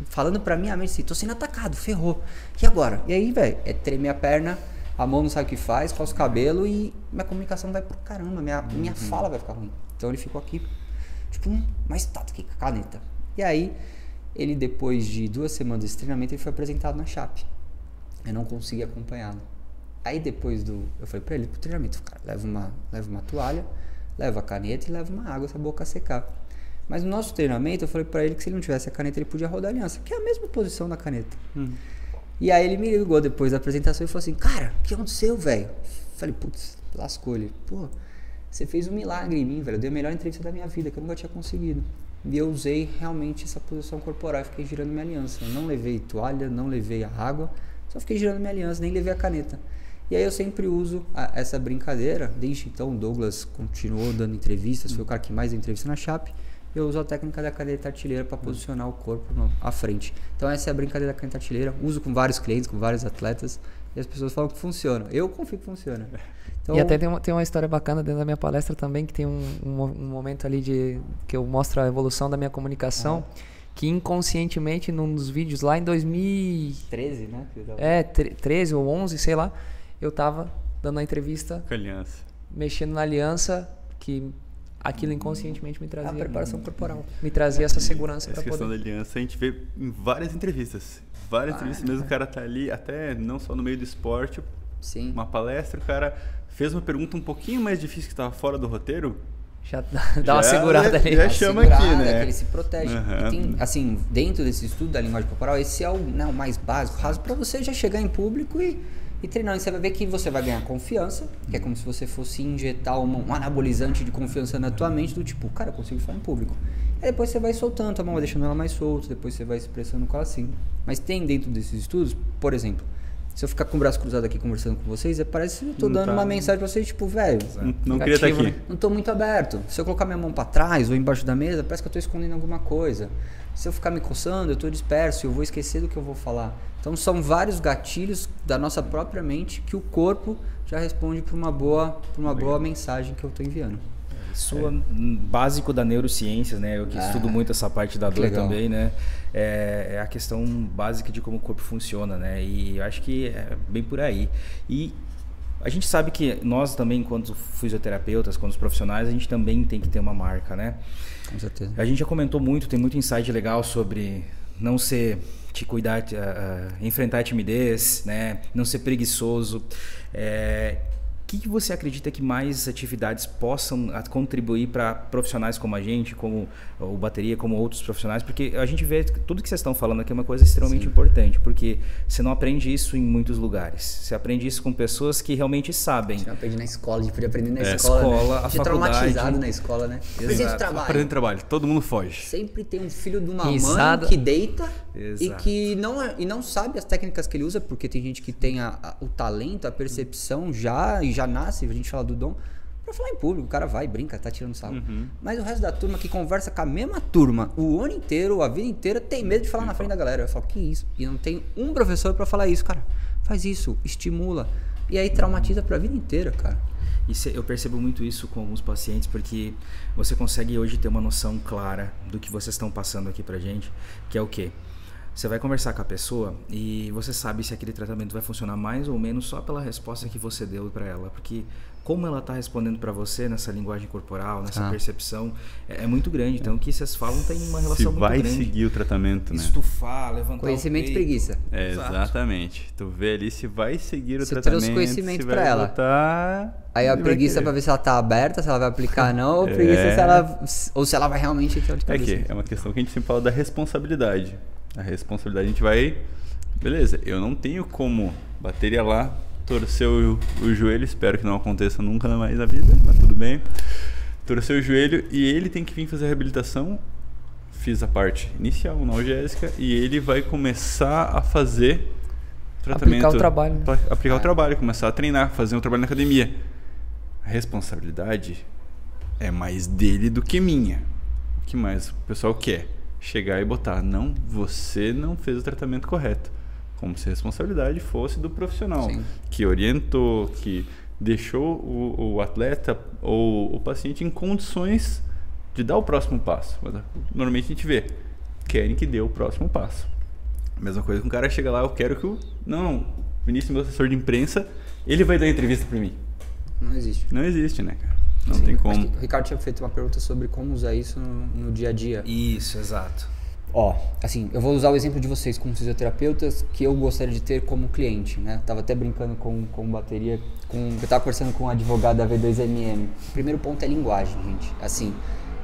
falando para minha mente assim, estou sendo atacado, ferrou. E agora? E aí, velho, é tremer a perna, a mão não sabe o que faz, coça o cabelo e minha comunicação vai pro caramba, minha fala vai ficar ruim. Então ele ficou aqui, tipo, uma estátua aqui com a caneta. E aí, ele depois de 2 semanas desse treinamento, ele foi apresentado na Chape. Eu não consegui acompanhá-lo. Aí depois eu falei pra ele, pro treinamento, cara, leva uma toalha, leva a caneta e leva uma água se a boca secar. Mas no nosso treinamento, eu falei pra ele que se ele não tivesse a caneta, ele podia rodar a aliança, que é a mesma posição da caneta. E aí ele me ligou depois da apresentação e falou assim, cara, o que aconteceu, velho? Falei, putz, lascou ele. Pô, você fez um milagre em mim, velho. Eu dei a melhor entrevista da minha vida, que eu nunca tinha conseguido. E eu usei realmente essa posição corporal e fiquei girando minha aliança. Eu não levei toalha, não levei a água, só fiquei girando minha aliança, nem levei a caneta. E aí eu sempre uso essa brincadeira. Desde então o Douglas continuou dando entrevistas, foi o cara que mais deu entrevista na Chape. Eu uso a técnica da caneta artilheira para posicionar o corpo à frente. Então essa é a brincadeira da caneta artilheira. Uso com vários clientes, com vários atletas. E as pessoas falam que funciona. Eu confio que funciona. Então, e até tem uma história bacana dentro da minha palestra também, que tem um momento ali que eu mostro a evolução da minha comunicação. Que inconscientemente, num dos vídeos lá em 2013, né? 13 ou 11, sei lá. Eu tava dando uma entrevista. Com aliança. Mexendo na aliança, que aquilo inconscientemente me trazia. A preparação corporal. Me trazia essa segurança para poder. Essa questão da aliança a gente vê em várias entrevistas. Várias entrevistas mesmo, o cara tá ali, até não só no meio do esporte. Sim. Uma palestra, o cara fez uma pergunta um pouquinho mais difícil que estava fora do roteiro. Já dá uma segurada ali. Já chama aqui, né? Que ele se protege. E tem, assim, dentro desse estudo da linguagem corporal, esse é o mais básico, raso, para você já chegar em público e treinar. E você vai ver que você vai ganhar confiança, que é como se você fosse injetar um anabolizante de confiança na tua mente, do tipo, cara, eu consigo falar em público. Aí depois você vai soltando, a mão vai deixando ela mais solta, depois você vai expressando com ela assim. Mas tem dentro desses estudos, por exemplo, Se eu ficar com o braço cruzado aqui conversando com vocês, parece que eu tô dando uma mensagem pra vocês, tipo, velho, não queria estar aqui. Não tô muito aberto. Se eu colocar minha mão pra trás ou embaixo da mesa, parece que eu tô escondendo alguma coisa. Se eu ficar me coçando, eu tô disperso, eu vou esquecer do que eu vou falar. Então são vários gatilhos da nossa própria mente que o corpo já responde pra uma boa mensagem que eu tô enviando. Isso é básico da neurociências, né? Eu que estudo muito essa parte da dor também, né? É a questão básica de como o corpo funciona, né? E eu acho que é bem por aí. E a gente sabe que nós também, enquanto fisioterapeutas, quanto profissionais, a gente também tem que ter uma marca, né? Com certeza. A gente já comentou muito, tem muito insight legal sobre não ser, te cuidar, enfrentar a timidez, né? Não ser preguiçoso. O que você acredita que mais atividades possam contribuir para profissionais como a gente, como o Bateria, como outros profissionais? Porque a gente vê que tudo que vocês estão falando aqui é uma coisa extremamente importante, porque você não aprende isso em muitos lugares. Você aprende isso com pessoas que realmente sabem. Você não aprende na escola, a gente podia aprender na escola, né? A faculdade. Traumatizado na escola, né? Aprendendo trabalho, todo mundo foge. Sempre tem um filho de uma mãe que deita e que não sabe as técnicas que ele usa, porque tem gente que tem o talento, a percepção já nasce, a gente fala do dom, pra falar em público, o cara vai, brinca, tá tirando sarro. Mas o resto da turma que conversa com a mesma turma o ano inteiro, a vida inteira, tem medo de falar na frente da galera. Eu falo, que isso? E não tem um professor pra falar isso, cara. Faz isso, estimula. E aí traumatiza pra vida inteira, cara. Eu percebo muito isso com alguns pacientes, porque você consegue hoje ter uma noção clara do que vocês estão passando aqui pra gente, que é o quê? Você vai conversar com a pessoa e você sabe se aquele tratamento vai funcionar mais ou menos só pela resposta que você deu para ela, porque como ela está respondendo para você nessa linguagem corporal, nessa percepção, é muito grande. Então o que vocês falam tem uma relação muito grande. Se vai seguir o tratamento, né? Estufar, levantar conhecimento e preguiça. Exatamente. Tu vê ali se vai seguir o você tratamento, trouxe conhecimento para ela. Botar, aí a preguiça para ver se ela tá aberta, se ela vai aplicar não, ou preguiça se ela vai realmente entrar de cabeça. É uma questão que a gente sempre fala da responsabilidade. A responsabilidade a gente vai... Beleza, eu não tenho como bateria lá, torcer o joelho, espero que não aconteça nunca mais na vida, mas tudo bem. Torcer o joelho e ele tem que vir fazer a reabilitação. Fiz a parte inicial, analgésica, e ele vai começar a fazer tratamento. Aplicar o trabalho. Né? Aplicar o trabalho, começar a treinar, fazer um trabalho na academia. A responsabilidade é mais dele do que minha. O que mais o pessoal quer? Chegar e botar, não, você não fez o tratamento correto. Como se a responsabilidade fosse do profissional. Sim. Que orientou, que deixou o atleta ou o paciente em condições de dar o próximo passo. Mas, normalmente a gente vê, querem que dê o próximo passo. Mesma coisa que um cara chega lá, eu quero que o... Não, Vinícius, meu assessor de imprensa, ele vai dar entrevista pra mim. Não existe. Não existe, né, cara? Não tem como. O Ricardo tinha feito uma pergunta sobre como usar isso no dia a dia. Isso, exato. Assim, eu vou usar o exemplo de vocês como fisioterapeutas que eu gostaria de ter como cliente, né? Tava até brincando com bateria, eu tava conversando com um advogado da V2MM. O primeiro ponto é linguagem, gente. Assim,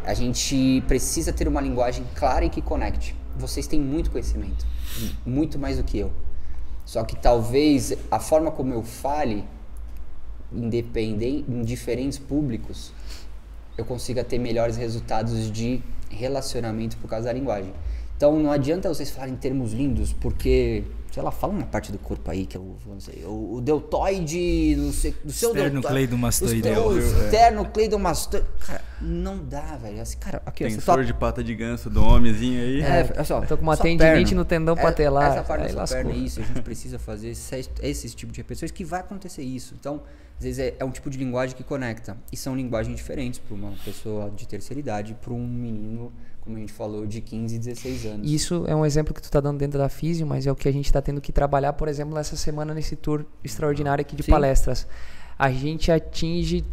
a gente precisa ter uma linguagem clara e que conecte. Vocês têm muito conhecimento, muito mais do que eu. Só que talvez a forma como eu fale, em diferentes públicos, eu consiga ter melhores resultados de relacionamento por causa da linguagem. Então não adianta vocês falarem termos lindos, porque, sei lá, fala uma parte do corpo aí que eu não sei, o deltoide do seu esternocleidomastoideu. Esternocleidomastoideu. Cara, não dá, velho. Assim, cara, aqui, tensor de pata de ganso do homenzinho aí. Olha só, tô com uma tendinite no tendão patelar. Essa parte da sua perna é isso, a gente precisa fazer esse tipo de repetições que vai acontecer isso. Então, às vezes é um tipo de linguagem que conecta. E são linguagens diferentes para uma pessoa de terceira idade, para um menino, como a gente falou, de 15, 16 anos. Isso é um exemplo que tu tá dando dentro da Físio, mas é o que a gente tá tendo que trabalhar, por exemplo, nessa semana, nesse tour extraordinário aqui de palestras. A gente atinge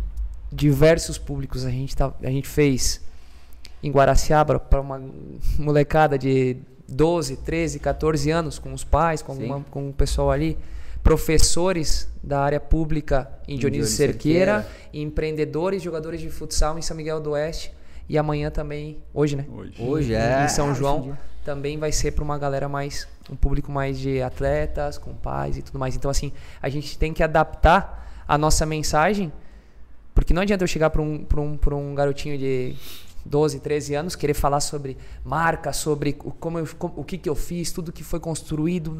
diversos públicos. A gente fez em Guaraciaba para uma molecada de 12, 13, 14 anos, com os pais, com o pessoal ali. Professores da área pública em Dionísio Cerqueira, empreendedores, jogadores de futsal em São Miguel do Oeste, e amanhã também, hoje, né? Hoje em São João, também vai ser para uma galera um público mais de atletas, com pais e tudo mais. Então, assim, a gente tem que adaptar a nossa mensagem, porque não adianta eu chegar para um garotinho de 12, 13 anos, querer falar sobre marca, sobre o que eu fiz, tudo que foi construído,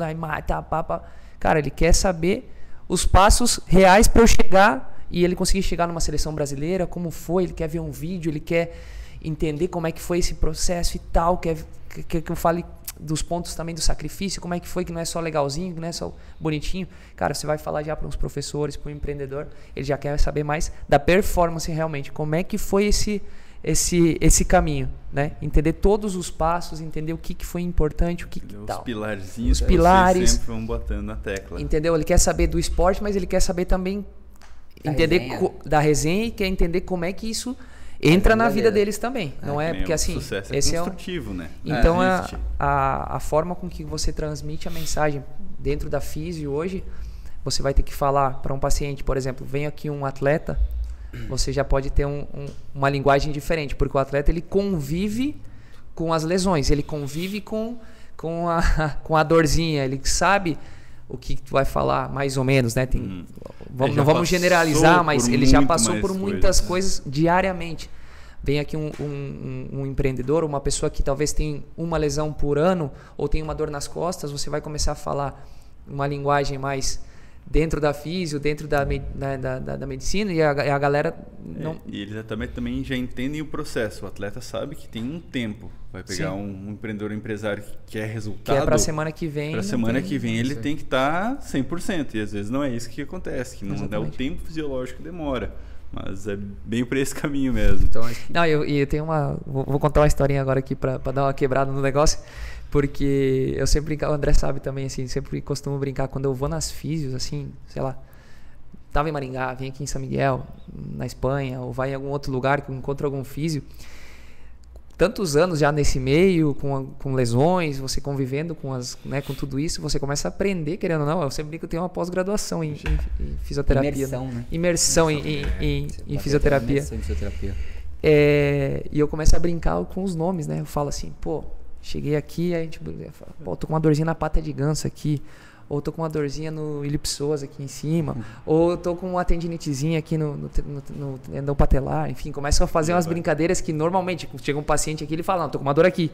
cara, Cara, ele quer saber os passos reais para eu chegar e ele conseguir chegar numa seleção brasileira, como foi, ele quer ver um vídeo, ele quer entender como é que foi esse processo e tal, quer que eu fale dos pontos também do sacrifício, como é que foi, que não é só legalzinho, que não é só bonitinho. Cara, você vai falar já para uns professores, para um empreendedor, ele já quer saber mais da performance realmente, como é que foi esse caminho, né? Entender todos os passos, entender o que foi importante, o que tal. Os pilarzinhos, os pilares, sempre vão botando na tecla. Entendeu? Ele quer saber do esporte, mas ele quer saber também da resenha e quer entender como é que isso entra na vida deles também. Não é porque assim, sucesso esse é construtivo, né? Então a forma com que você transmite a mensagem dentro da físio hoje, você vai ter que falar para um paciente, por exemplo, vem aqui um atleta, você já pode ter uma linguagem diferente, porque o atleta ele convive com as lesões, ele convive com a dorzinha, ele sabe o que tu vai falar, mais ou menos, né? Não vamos generalizar, mas ele já passou por muitas coisas diariamente. Vem aqui um empreendedor, uma pessoa que talvez tenha uma lesão por ano ou tem uma dor nas costas, você vai começar a falar uma linguagem mais dentro da físio, dentro da medicina, e a galera não... E eles também já entendem o processo. O atleta sabe que tem um tempo. Vai pegar um empreendedor, um empresário que quer resultado. Que é para a semana que vem. Para a semana que vem ele tem que estar 100%. E às vezes não é isso que acontece. Que não é o tempo fisiológico que demora. Mas é bem para esse caminho mesmo. Então, eu tenho vou contar uma historinha agora aqui para dar uma quebrada no negócio. Porque eu sempre brinco, o André sabe também, assim, sempre costumo brincar quando eu vou nas físios, assim, sei lá, tava em Maringá, vem aqui em São Miguel, na Espanha, ou vai em algum outro lugar que eu encontro algum físio. Tantos anos já nesse meio, com lesões, você convivendo com tudo isso, você começa a aprender, querendo ou não. Eu sempre brinco que eu tenho uma pós-graduação em fisioterapia. Imersão, né? Imersão em fisioterapia. Imersão em fisioterapia. E eu começo a brincar com os nomes, né? Eu falo assim, cheguei aqui, a gente fala, tô com uma dorzinha na pata de ganso aqui, ou tô com uma dorzinha no ilipsoas aqui em cima, ou tô com uma tendinitezinha aqui no tendão patelar, enfim, começam a fazer umas brincadeiras que normalmente, chega um paciente aqui, ele fala, não, tô com uma dor aqui,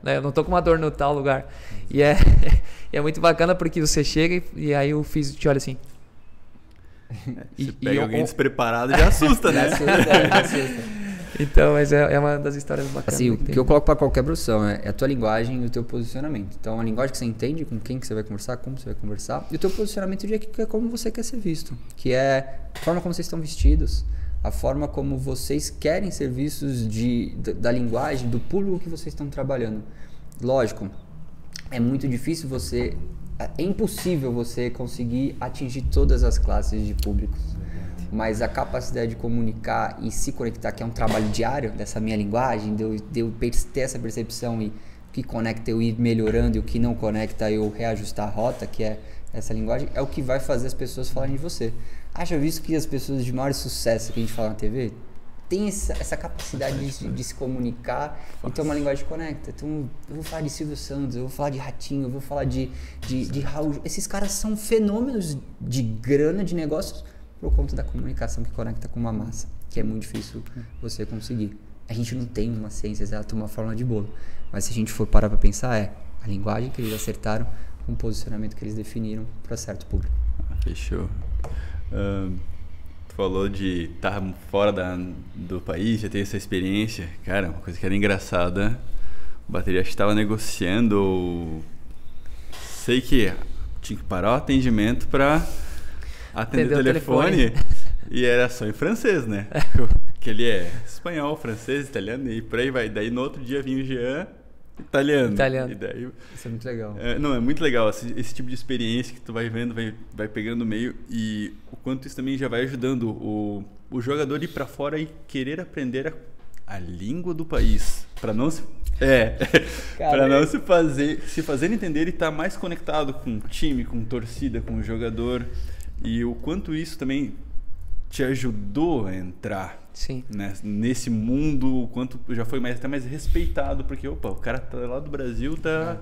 né? Eu não tô com uma dor no tal lugar. E é muito bacana porque você chega e aí o físio te olha assim. Você pega alguém despreparado e já assusta, né? Já assusta. Então, mas é uma das histórias bacanas. Assim, o que eu coloco para qualquer profissão é a tua linguagem e o teu posicionamento. Então, a linguagem que você entende, com quem que você vai conversar, como você vai conversar, e o teu posicionamento de que é como você quer ser visto, que é a forma como vocês estão vestidos, a forma como vocês querem ser vistos da linguagem, do público que vocês estão trabalhando. Lógico, é muito difícil é impossível você conseguir atingir todas as classes de públicos. Mas a capacidade de comunicar e se conectar, que é um trabalho diário dessa minha linguagem, de eu ter essa percepção e o que conecta eu ir melhorando e o que não conecta eu reajustar a rota, que é essa linguagem, é o que vai fazer as pessoas falarem de você. Já visto que as pessoas de maior sucesso que a gente fala na TV têm essa capacidade de se comunicar e ter uma linguagem que conecta. Então, eu vou falar de Silvio Santos, eu vou falar de Ratinho, eu vou falar de Raul. Esses caras são fenômenos de grana, de negócios, por conta da comunicação que conecta com uma massa, que é muito difícil você conseguir. A gente não tem uma ciência exata, uma fórmula de bolo, mas se a gente for parar para pensar, a linguagem que eles acertaram com o posicionamento que eles definiram para certo público. Fechou. Tu falou de estar fora do país, já ter essa experiência. Cara, uma coisa que era engraçada, o bateria estava negociando, sei que tinha que parar o atendimento para atender o telefone e era só em francês, né? Que ele é espanhol, francês, italiano e por aí vai. Daí no outro dia vinha o Jean, italiano. E daí, isso é muito legal. É muito legal esse tipo de experiência que tu vai vendo, vai pegando no meio e o quanto isso também já vai ajudando o jogador a ir pra fora e querer aprender a língua do país. Pra não se... para não se fazer entender e estar mais conectado com o time, com torcida, com o jogador. E o quanto isso também te ajudou a entrar nesse mundo, o quanto já foi até mais respeitado, porque o cara tá lá do Brasil, tá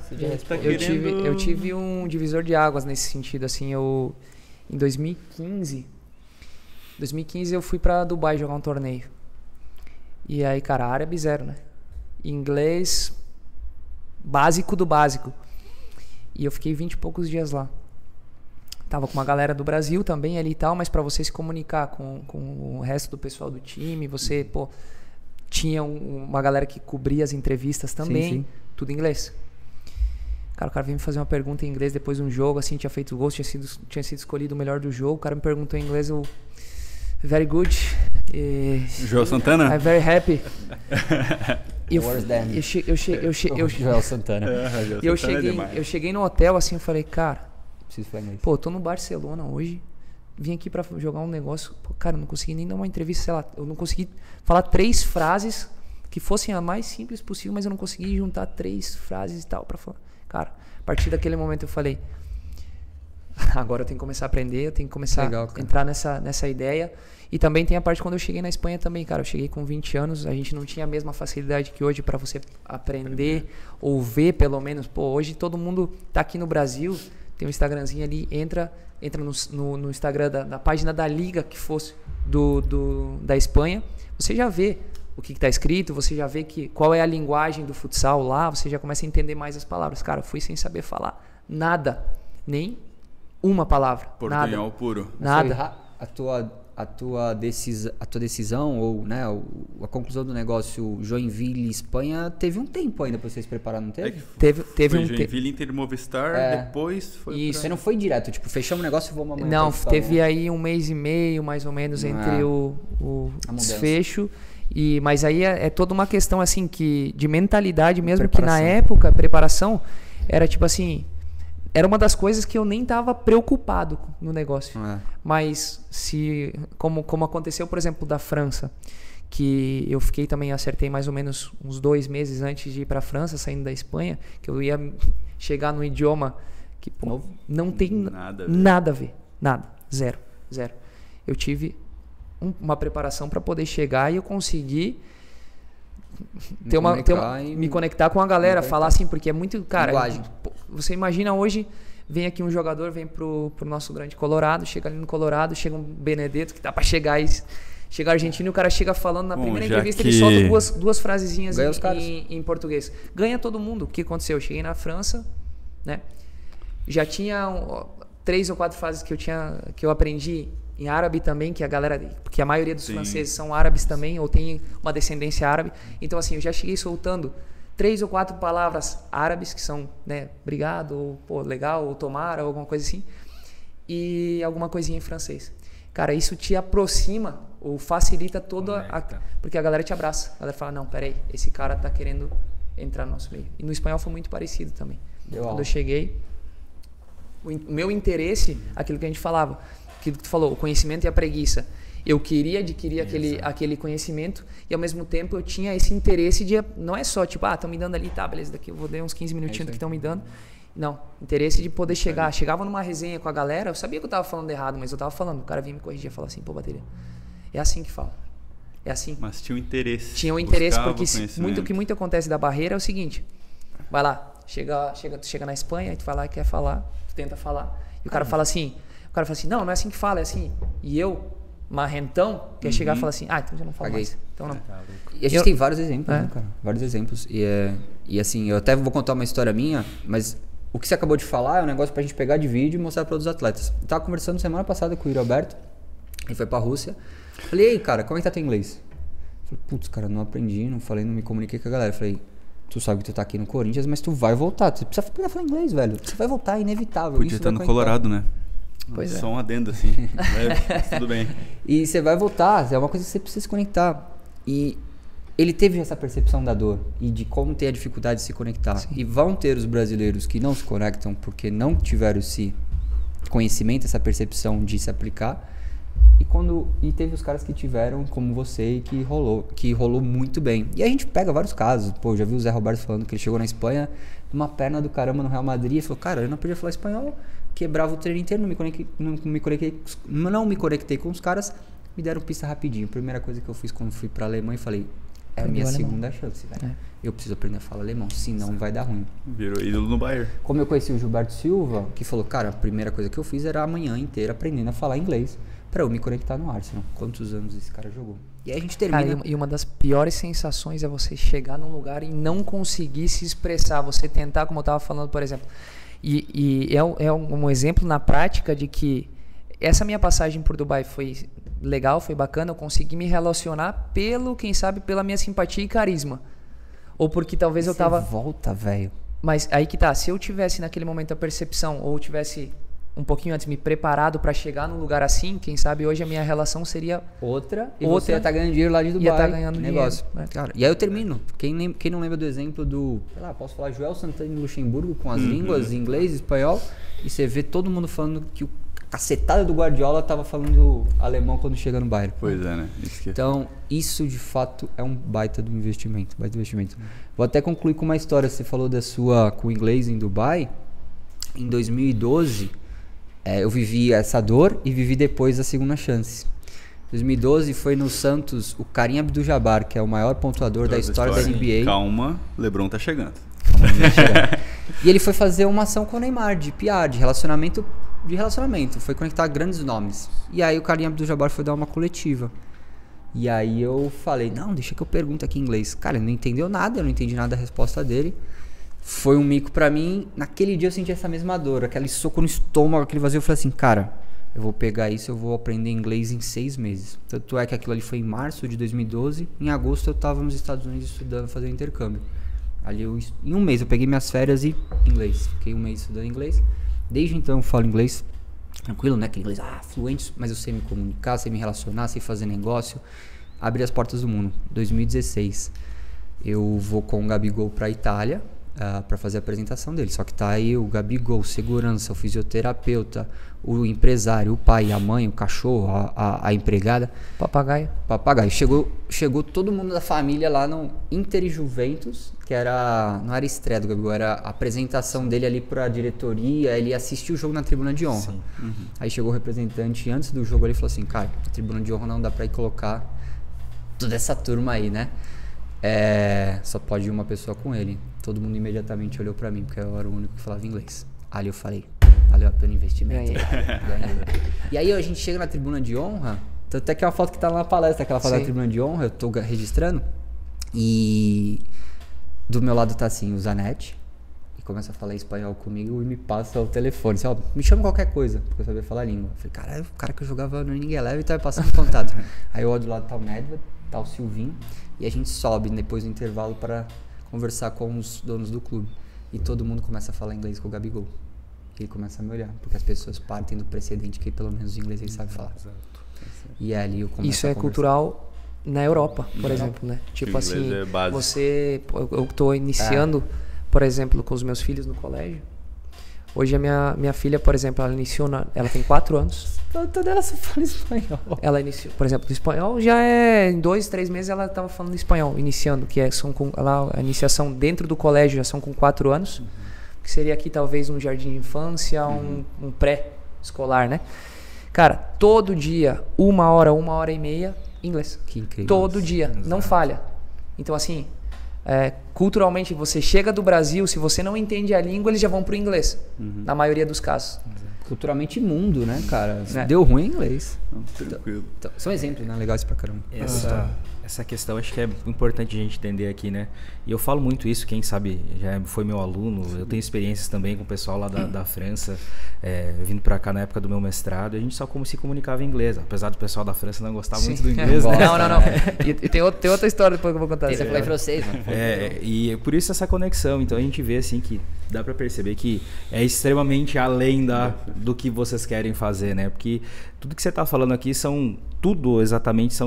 querendo... Eu tive um divisor de águas nesse sentido, assim, em 2015 eu fui pra Dubai jogar um torneio. E aí, cara, árabe zero, né? Inglês básico do básico. E eu fiquei 20 e poucos dias lá. tava com uma galera do Brasil também ali e tal, mas para você se comunicar com o resto do pessoal do time, você, pô, tinha uma galera que cobria as entrevistas também, Sim. tudo em inglês. Cara, o cara veio me fazer uma pergunta em inglês depois de um jogo, assim, tinha feito gols, tinha sido escolhido o melhor do jogo, o cara me perguntou em inglês, eu... Very good. Joel Santana? I'm very happy. Worse than. Joel Santana. Joel E eu Santana é demais. cheguei no hotel, assim, eu falei, cara, Preciso falar inglês. pô, eu tô no Barcelona hoje, vim aqui pra jogar um negócio, pô, cara, eu não consegui nem dar uma entrevista, sei lá, eu não consegui falar 3 frases que fossem a mais simples possível, mas eu não consegui juntar 3 frases e tal pra falar. Cara, a partir daquele momento eu falei, agora eu tenho que começar a aprender, eu tenho que começar a entrar nessa ideia. E também tem a parte quando eu cheguei na Espanha também, cara. Eu cheguei com 20 anos, a gente não tinha a mesma facilidade que hoje para você aprender ou ver, pelo menos. Pô, hoje todo mundo tá aqui no Brasil, tem um Instagramzinho ali, entra no Instagram da página da liga que fosse da Espanha, você já vê o que tá escrito, você já vê qual é a linguagem do futsal lá, você já começa a entender mais as palavras. Cara, eu fui sem saber falar nada, nem uma palavra. Portunhol nada. puro. Nada. A tua decisão ou, né, a conclusão do negócio Joinville e Espanha teve um tempo ainda pra você se preparar, não teve? Teve foi um Joinville, Inter, Movistar, depois foi Isso. Você não foi direto, tipo, fechamos o negócio e vamos amanhã. Não, teve aí 1 mês e meio, mais ou menos, entre o desfecho. Mas aí é toda uma questão assim de mentalidade mesmo, que na época, a preparação era tipo assim, era uma das coisas que eu nem estava preocupado no negócio. Mas como aconteceu, por exemplo, da França, que eu fiquei também, acertei mais ou menos uns 2 meses antes de ir para a França, saindo da Espanha, que eu ia chegar num idioma que pô, não tem nada a ver. Nada. Zero. Eu tive uma preparação para poder chegar e eu consegui me conectar com a galera, falar assim, porque é muito, cara, você imagina hoje, vem aqui um jogador, vem pro nosso grande Colorado, chega ali no Colorado, chega um Benedetto que tá para chegar argentino e o cara chega falando na primeira entrevista, ele solta duas frasezinhas em português. Ganha todo mundo. O que aconteceu? Eu cheguei na França, né? Já tinha 3 ou 4 frases que eu aprendi em árabe também, porque a maioria dos franceses são árabes também, ou tem uma descendência árabe. Então, assim, eu já cheguei soltando 3 ou 4 palavras árabes, que são, né, obrigado, ou pô, legal, ou tomara, ou alguma coisa assim, e alguma coisinha em francês. Cara, isso te aproxima, ou facilita porque a galera te abraça. A galera fala, não, peraí, esse cara tá querendo entrar no nosso meio. E no espanhol foi muito parecido também. Quando eu cheguei, o meu interesse, aquilo que a gente falava, que tu falou, o conhecimento e a preguiça. Eu queria adquirir aquele conhecimento e ao mesmo tempo eu tinha esse interesse de, não é só tipo, estão me dando ali, tá, beleza, daqui eu vou dar uns 15 minutinhos que estão me dando. Não, interesse de poder chegar. Chegava numa resenha com a galera, eu sabia que eu tava falando errado, mas eu tava falando, o cara vinha me corrigir e falava assim, pô, bateria, é assim que fala. É assim. Mas tinha um interesse. Tinha um interesse, porque o que muito acontece da barreira é o seguinte, vai lá, chega na Espanha, aí tu vai lá e quer falar, tu tenta falar, e o cara fala assim, não é assim que fala, é assim. E eu, marrentão, quer chegar e falar assim, então já não falo mais. Então não. E a gente tem vários exemplos, né, cara? Vários exemplos. E assim, eu até vou contar uma história minha, mas o que você acabou de falar é um negócio pra gente pegar de vídeo e mostrar para outros atletas. Eu tava conversando semana passada com o Yuri Alberto, ele foi pra Rússia. Falei, ei, cara, como é que tá teu inglês? Falei, putz, cara, não aprendi, não me comuniquei com a galera. Falei, tu sabe que tu tá aqui no Corinthians, mas tu vai voltar. Tu precisa aprender a falar inglês, velho. Você vai voltar, é inevitável. Podia estar no Colorado, né? Pois Só um adendo assim, tudo bem. E você vai voltar, é uma coisa que você precisa se conectar. E ele teve essa percepção da dor e de como ter a dificuldade de se conectar. Sim. E vão ter os brasileiros que não se conectam porque não tiveram esse conhecimento, essa percepção de se aplicar. E teve os caras que tiveram, como você, e que rolou muito bem. E a gente pega vários casos. Pô, já vi o Zé Roberto falando que ele chegou na Espanha, uma perna do caramba no Real Madrid, e falou, cara, eu não podia falar espanhol, quebrava o treino inteiro, não me conectei com os caras, me deram pista rapidinho. Primeira coisa que eu fiz quando fui pra Alemanha, falei, é a minha segunda chance, velho. Eu preciso aprender a falar alemão, senão vai dar ruim. Virou ídolo no Bayern. Como eu conheci o Gilberto Silva, que falou, cara, a primeira coisa que eu fiz era a manhã inteira aprendendo a falar inglês pra eu me conectar no Arsenal. Quantos anos esse cara jogou? E aí a gente termina... Cara, e uma das piores sensações é você chegar num lugar e não conseguir se expressar. Você tentar, como eu tava falando, por exemplo, E é um exemplo na prática de que essa minha passagem por Dubai foi legal, foi bacana, eu consegui me relacionar quem sabe, pela minha simpatia e carisma. Ou porque talvez eu tava... volta, velho. Mas aí que tá, se eu tivesse naquele momento a percepção, ou tivesse um pouquinho antes me preparado para chegar num lugar assim, quem sabe hoje a minha relação seria outra, e você ia estar ganhando dinheiro lá de Dubai. Ia estar ganhando negócio. Dinheiro. Cara, e aí eu termino. Quem não lembra do exemplo do, sei lá, posso falar Joel Santana em Luxemburgo com as línguas inglês, espanhol, e você vê todo mundo falando que o cacetada do Guardiola tava falando alemão quando chega no Bayern. Pois é, né? Então, isso de fato é um baita do investimento. Vou até concluir com uma história. Você falou da sua com o inglês em Dubai. Em 2012, eu vivi essa dor e vivi depois a segunda chance. 2012 foi no Santos o Karim Abdul-Jabbar, que é o maior pontuador da história da NBA. Calma, LeBron tá chegando. E ele foi fazer uma ação com o Neymar, de PR, de relacionamento, foi conectar grandes nomes. E aí o Karim Abdul-Jabbar foi dar uma coletiva. E aí eu falei, não, deixa que eu pergunto aqui em inglês. Cara, ele não entendeu nada, eu não entendi nada da resposta dele. Foi um mico pra mim. Naquele dia eu senti essa mesma dor, aquele soco no estômago, aquele vazio. Eu falei assim, cara, eu vou pegar isso, eu vou aprender inglês em 6 meses. Tanto é que aquilo ali foi em março de 2012. Em agosto eu tava nos Estados Unidos estudando, fazendo intercâmbio. Ali em um mês eu peguei minhas férias e inglês. Fiquei um mês estudando inglês. Desde então eu falo inglês tranquilo, né? Que inglês fluente, mas eu sei me comunicar, sei me relacionar, sei fazer negócio. Abri as portas do mundo. 2016 eu vou com o Gabigol pra Itália para fazer a apresentação dele. Só que tá aí o Gabigol, segurança, o fisioterapeuta, o empresário, o pai, a mãe, o cachorro, a empregada. Papagaio. Chegou todo mundo da família lá no Inter e Juventus, que não era estreia do Gabigol, era a apresentação dele ali pra diretoria, ele assistiu o jogo na tribuna de honra. Aí chegou o representante antes do jogo ali e falou assim, cara, na tribuna de honra não dá pra ir colocar toda essa turma aí, né? Só pode ir uma pessoa com ele. Todo mundo imediatamente olhou pra mim, porque eu era o único que falava inglês. Ali eu falei, valeu a pena o investimento. E aí a gente chega na tribuna de honra, até que é uma foto que tá lá na palestra, aquela foto da tribuna de honra, eu tô registrando, e do meu lado tá assim, o Zanetti, e começa a falar espanhol comigo e me passa o telefone, assim, me chama qualquer coisa, porque eu sabia falar a língua. Eu falei, cara, o cara que eu jogava no Ninguém Leve tá me passando contato. Aí eu olho do lado tá o Nedved, tá o Silvinho, e a gente sobe depois do intervalo para conversar com os donos do clube. E todo mundo começa a falar inglês com o Gabigol. E ele começa a me olhar, porque as pessoas partem do precedente que pelo menos o inglês ele sabe falar. E ali eu começo Isso é cultural na Europa, por exemplo, né? Tipo assim, eu tô iniciando, por exemplo, com os meus filhos no colégio. Hoje a minha filha, por exemplo, ela tem 4 anos. Toda ela só fala espanhol. Ela iniciou, por exemplo, o espanhol já em 2, 3 meses ela estava falando espanhol, iniciando, a iniciação dentro do colégio já são com 4 anos, que seria aqui talvez um jardim de infância, um pré-escolar, né? Cara, todo dia, 1 hora e meia, inglês. Que incrível. Todo dia, não falha. Então assim, culturalmente você chega do Brasil, se você não entende a língua, eles já vão pro inglês, na maioria dos casos. Culturalmente imundo, né, cara? Deu ruim em inglês. Tranquilo. Então, são exemplos, né? Legais pra caramba. Essa questão acho que é importante a gente entender aqui, né? E eu falo muito isso, quem sabe já foi meu aluno, eu tenho experiências também com o pessoal lá da França, vindo pra cá na época do meu mestrado, a gente só se comunicava em inglês, apesar do pessoal da França não gostar muito do inglês, né? Não. E tem outra história depois que eu vou contar. Você falou em francês, mano. E por isso essa conexão, então a gente vê assim que dá pra perceber que é extremamente além do que vocês querem fazer, né? Porque tudo que você tá falando aqui são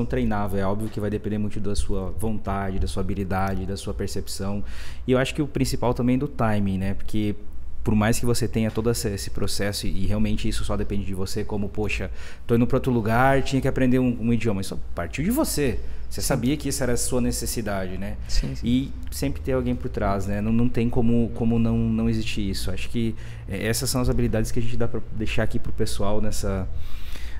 treinável, é óbvio que vai depender muito da sua vontade, da sua habilidade, da sua percepção, e eu acho que o principal também do timing, né, porque por mais que você tenha todo esse processo e realmente isso só depende de você, como, poxa, tô indo para outro lugar, tinha que aprender um idioma, isso partiu de você sabia que isso era a sua necessidade, né? Sim. E sempre ter alguém por trás, né? Não tem como não existir isso. Acho que essas são as habilidades que a gente dá para deixar aqui pro pessoal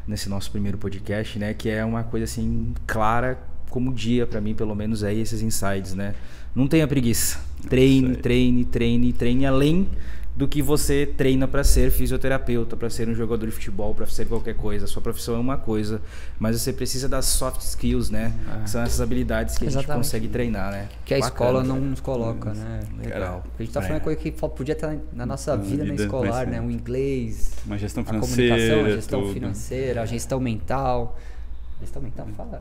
nesse nosso primeiro podcast, né? Que é uma coisa assim clara como dia para mim, pelo menos, esses insights, né? Não tenha preguiça. Treine além do que você treina para ser fisioterapeuta, para ser um jogador de futebol, para ser qualquer coisa. A sua profissão é uma coisa, mas você precisa das soft skills, né? Que são essas habilidades que a gente consegue treinar, né? Que a Bacana, escola não nos coloca, né? Legal. A gente tá falando coisa que podia estar na nossa vida na escolar, né? O inglês, uma gestão a financeira, comunicação, a gestão financeira, a gestão mental. Gestão mental, fala.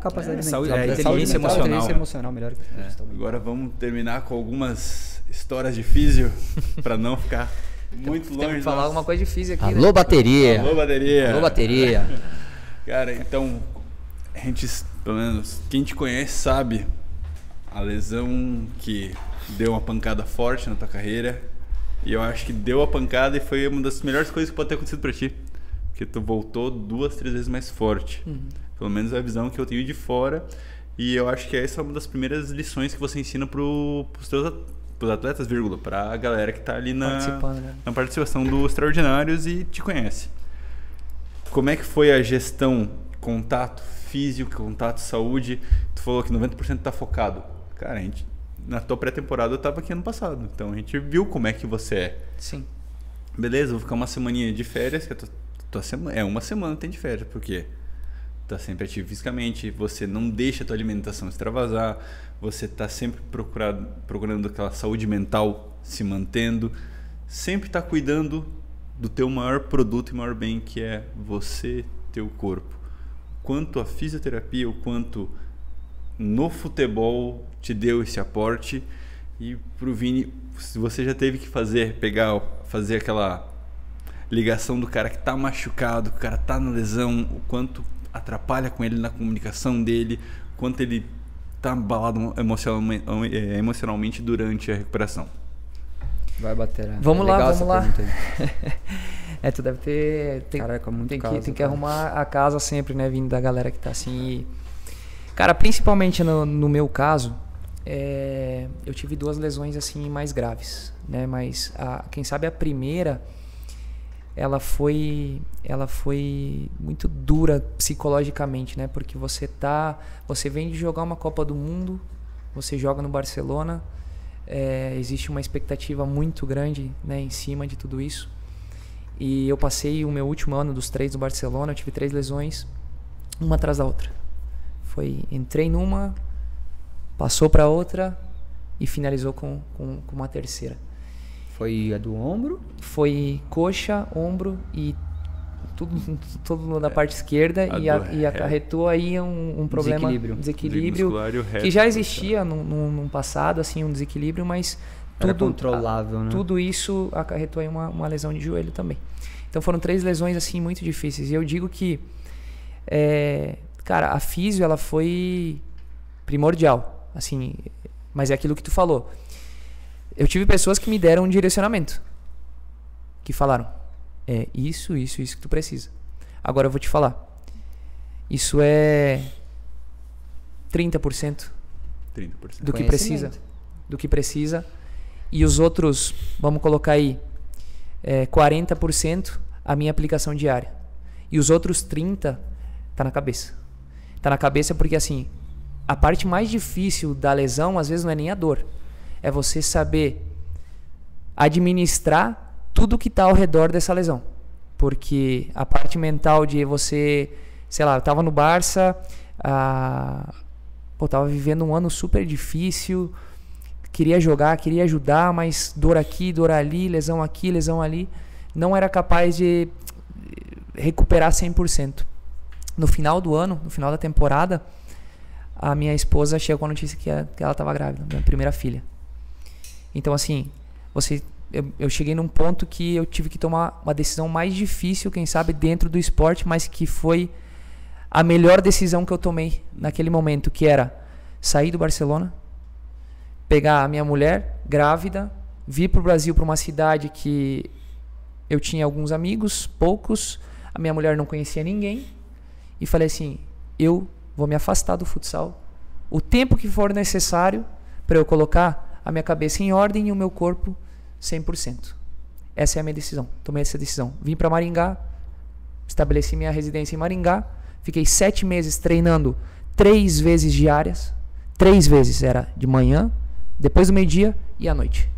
Capacidade mental. Inteligência emocional. Inteligência emocional, melhor que gestão mental. Agora vamos terminar com algumas histórias de físio, para não ficar muito longe. Tem que falar alguma coisa de física aqui. Alô, bateria! Alô, bateria! Alô, bateria! Cara, então, a gente, pelo menos, quem te conhece sabe a lesão que deu uma pancada forte na tua carreira. E eu acho que deu a pancada e foi uma das melhores coisas que pode ter acontecido pra ti. Porque tu voltou 2, 3 vezes mais forte. Pelo menos é a visão que eu tenho de fora. E eu acho que essa é uma das primeiras lições que você ensina pros atletas, pra galera que tá ali na participação do Extraordinários e te conhece. Como é que foi a gestão, contato físico, contato saúde? Tu falou que 90% tá focado. Cara, na tua pré-temporada eu tava aqui ano passado, então a gente viu como é que você é. Sim. Beleza, vou ficar uma semaninha de férias, que uma semana tem de férias, porque tá sempre ativo fisicamente, você não deixa a tua alimentação extravasar, você tá sempre procurando aquela saúde mental se mantendo, sempre tá cuidando do teu maior produto e maior bem, que é você, teu corpo. Quanto a fisioterapia, o quanto no futebol te deu esse aporte. E pro Vini, se você já teve que fazer aquela ligação do cara que tá machucado, que o cara tá na lesão, o quanto atrapalha com ele na comunicação dele, o quanto ele tá abalado emocionalmente durante a recuperação. Vai bater. Vamos lá. Tu deve ter... Caraca, muito tem que arrumar a casa sempre, né? Vindo da galera que tá assim. E, cara, principalmente no meu caso, eu tive 2 lesões assim mais graves, né? Mas quem sabe a primeira, ela foi muito dura psicologicamente, né? Porque você vem de jogar uma Copa do Mundo, você joga no Barcelona, existe uma expectativa muito grande, né, em cima de tudo isso. E eu passei o meu último ano dos 3 do Barcelona, eu tive 3 lesões, uma atrás da outra. Entrei numa, passou para outra e finalizou com uma terceira. Foi a do ombro? Foi coxa, ombro e tudo na parte esquerda e acarretou aí um problema, desequilíbrio que já existia num passado, assim, um desequilíbrio, mas era controlável, né? Tudo isso acarretou aí uma lesão de joelho também. Então foram 3 lesões assim muito difíceis. E eu digo que, cara, a físio ela foi primordial, assim, mas é aquilo que tu falou. Eu tive pessoas que me deram um direcionamento, que falaram, isso que tu precisa. Agora eu vou te falar, isso é 30% do que precisa, e os outros, vamos colocar aí, 40% a minha aplicação diária, e os outros 30% tá na cabeça. Tá na cabeça porque, assim, a parte mais difícil da lesão às vezes não é nem a dor, é você saber administrar tudo que está ao redor dessa lesão. Porque a parte mental de você, sei lá, eu tava no Barça, tava vivendo um ano super difícil, queria jogar, queria ajudar, mas dor aqui, dor ali, lesão aqui, lesão ali, não era capaz de recuperar 100%. No final do ano, no final da temporada, a minha esposa chegou com a notícia que ela estava grávida, minha primeira filha. Então, assim, eu cheguei num ponto que eu tive que tomar uma decisão mais difícil, quem sabe, dentro do esporte, mas que foi a melhor decisão que eu tomei naquele momento, que era sair do Barcelona, pegar a minha mulher grávida, vir para o Brasil, para uma cidade que eu tinha alguns amigos, poucos, a minha mulher não conhecia ninguém, e falei assim, eu vou me afastar do futsal o tempo que for necessário para eu colocar a minha cabeça em ordem e o meu corpo 100%. Essa é a minha decisão. Tomei essa decisão. Vim para Maringá, estabeleci minha residência em Maringá, fiquei 7 meses treinando 3 vezes diárias. 3 vezes, era de manhã, depois do meio-dia e à noite.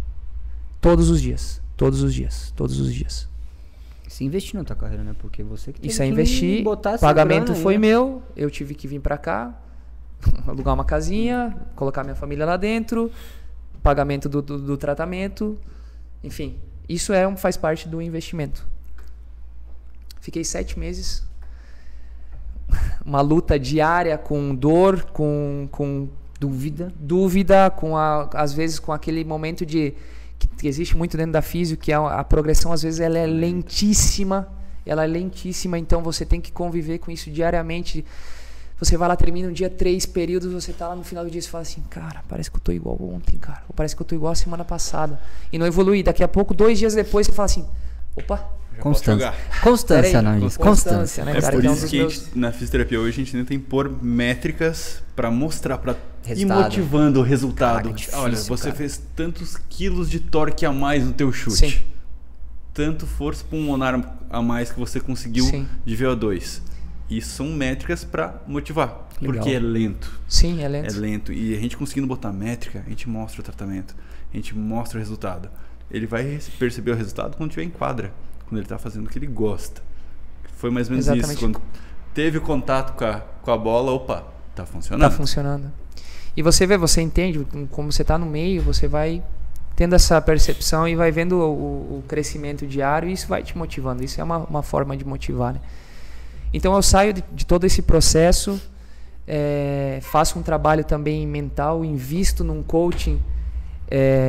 Todos os dias. Todos os dias, todos os dias. Se investir na tua carreira, né? Porque você que tem Isso é que investir, botar essa pagamento grana aí, foi né? meu, eu tive que vir pra cá, alugar uma casinha, colocar minha família lá dentro, pagamento do tratamento, enfim, isso faz parte do investimento. Fiquei 7 meses, uma luta diária com dor, com dúvida, às vezes com aquele momento que existe muito dentro da físio, que a progressão às vezes ela é lentíssima, então você tem que conviver com isso diariamente. Você vai lá, termina um dia 3 períodos, você tá lá no final do dia e fala assim, cara, parece que eu tô igual ontem, cara, ou parece que eu tô igual a semana passada, e não evolui. Daqui a pouco, 2 dias depois, você fala assim, opa, Constância, não diz. Constância, né, É cara? por Que isso que a gente, na fisioterapia hoje a gente tenta impor métricas para mostrar, para ir motivando o resultado. Caraca, difícil, olha, você cara. fez tantos quilos de torque a mais no teu chute. Sim. Tanto força pulmonar a mais que você conseguiu Sim. de VO2. Isso são métricas para motivar, Legal. porque é lento. Sim, é lento. É lento. E a gente conseguindo botar métrica, a gente mostra o tratamento, a gente mostra o resultado. Ele vai perceber o resultado quando estiver em quadra, quando ele está fazendo o que ele gosta. Foi mais ou menos Exatamente. isso. Quando teve contato com a bola, opa, tá funcionando. Tá funcionando. E você vê, você entende, como você tá no meio, você vai tendo essa percepção e vai vendo o crescimento diário, e isso vai te motivando. Isso é uma forma de motivar, né? Então eu saio de todo esse processo, faço um trabalho também mental, invisto num coaching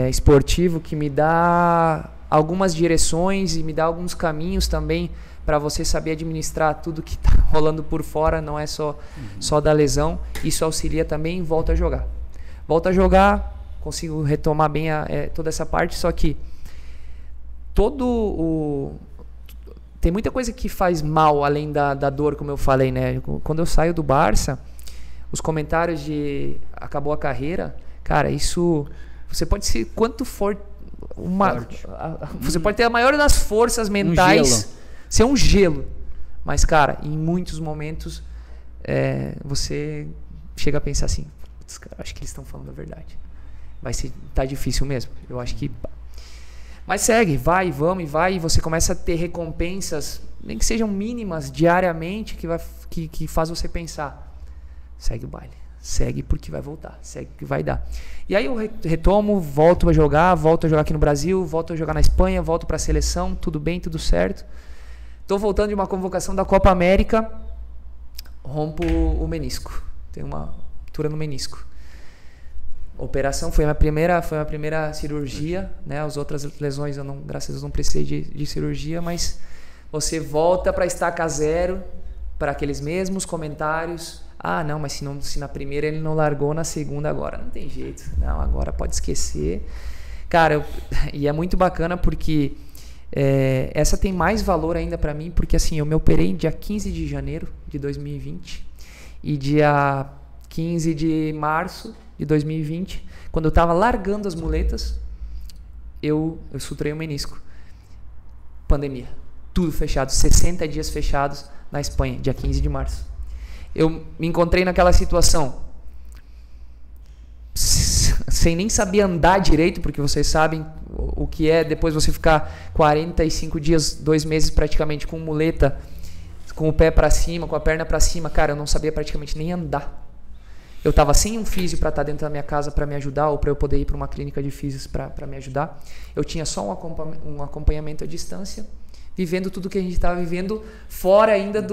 esportivo que me dá algumas direções e me dá alguns caminhos também para você saber administrar tudo que está rolando por fora, não é só da lesão. Isso auxilia também, volta a jogar. Volta a jogar, consigo retomar bem toda essa parte, só que tem muita coisa que faz mal além da dor, como eu falei, né? Quando eu saio do Barça, os comentários de acabou a carreira, cara, isso você pode ser quanto for você pode ter a maior das forças mentais, ser um gelo, mas cara, em muitos momentos você chega a pensar assim, cara, acho que eles estão falando a verdade, tá difícil mesmo, eu acho que, mas segue, vamos, e você começa a ter recompensas, nem que sejam mínimas diariamente, que faz você pensar, segue o baile, segue porque vai voltar, segue que vai dar. E aí eu retomo, volto a jogar aqui no Brasil, volto a jogar na Espanha, volto para a seleção, tudo bem, tudo certo. Estou voltando de uma convocação da Copa América, rompo o menisco, tenho uma ruptura no menisco. Operação foi a minha primeira cirurgia, né? As outras lesões graças a Deus não precisei de cirurgia, mas você volta para estaca zero, para aqueles mesmos comentários. Ah, não, mas se na primeira ele não largou, na segunda agora não tem jeito. Não, agora pode esquecer. Cara, e é muito bacana porque essa tem mais valor ainda para mim, porque assim, eu me operei dia 15 de janeiro de 2020 e dia 15 de março de 2020, quando eu estava largando as muletas, eu suturei o menisco. Pandemia. Tudo fechado. 60 dias fechados na Espanha, dia 15 de março. Eu me encontrei naquela situação sem nem saber andar direito, porque vocês sabem o que é depois você ficar 45 dias, 2 meses praticamente com muleta, com o pé para cima, com a perna para cima. Cara, eu não sabia praticamente nem andar. Eu estava sem um físio para estar dentro da minha casa para me ajudar, ou para eu poder ir para uma clínica de físios para me ajudar. Eu tinha só um acompanhamento à distância, vivendo tudo que a gente estava vivendo, fora ainda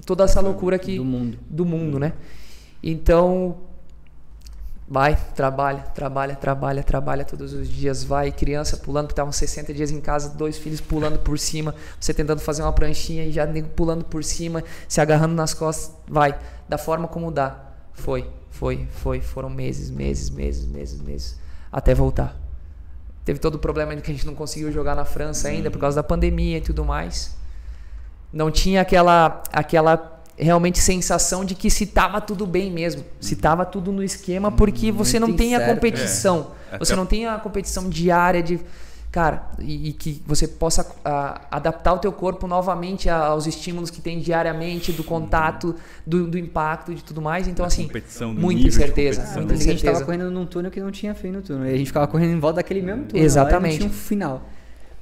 toda essa loucura aqui do mundo, né? Então, trabalha todos os dias, criança pulando, porque estavam 60 dias em casa, 2 filhos pulando por cima, você tentando fazer uma pranchinha e já nego pulando por cima, se agarrando nas costas, da forma como dá. Foram meses, até voltar. Teve todo o problema de que a gente não conseguiu jogar na França ainda, por causa da pandemia e tudo mais. Não tinha aquela realmente sensação de que se tava tudo bem mesmo, se tava tudo no esquema, porque você não tem a competição, você não tem a competição diária de... Cara, e que você possa adaptar o teu corpo novamente aos estímulos que tem diariamente, do contato, do impacto, de tudo mais. Então, assim, muita incerteza. A gente tava correndo num túnel que não tinha fim no túnel. E a gente ficava correndo em volta daquele mesmo túnel. Exatamente. Lá, não tinha um final.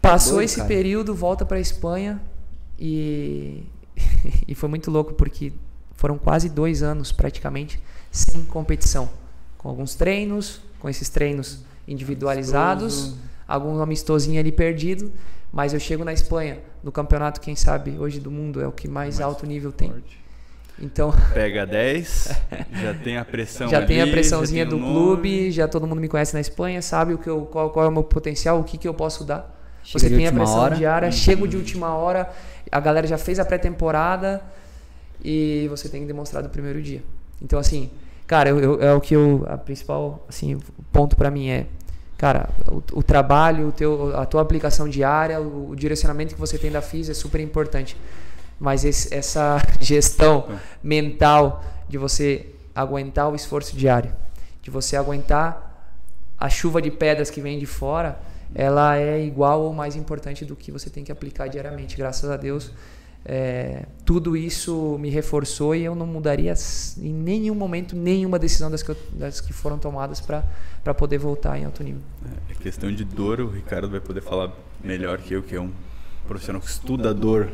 Passou Doido, esse cara. período, volta pra Espanha e foi muito louco porque foram quase 2 anos praticamente sem competição. Com alguns treinos, com esses treinos individualizados, algum amistosinho ali perdido, mas eu chego na Espanha, no campeonato, quem sabe, hoje do mundo, é o que mais alto nível tem. Então, Pega 10, já tem a pressão já tem a ali, pressãozinha já tem do o clube, nome. já todo mundo me conhece na Espanha, sabe qual é o meu potencial, o que eu posso dar. Chega Você de tem a última pressão hora. diária, chego de última hora, a galera já fez a pré-temporada e você tem que demonstrar do primeiro dia. Então, assim, cara, a principal, assim, ponto pra mim é, cara, o trabalho, a tua aplicação diária, o direcionamento que você tem da FIS é super importante. Mas essa gestão mental de você aguentar o esforço diário, de você aguentar a chuva de pedras que vem de fora, ela é igual ou mais importante do que você tem que aplicar diariamente. Graças a Deus, tudo isso me reforçou e eu não mudaria em nenhum momento nenhuma decisão das que foram tomadas para poder voltar em alto nível. É questão de dor, o Ricardo vai poder falar melhor que eu, que é um profissional que estuda dor,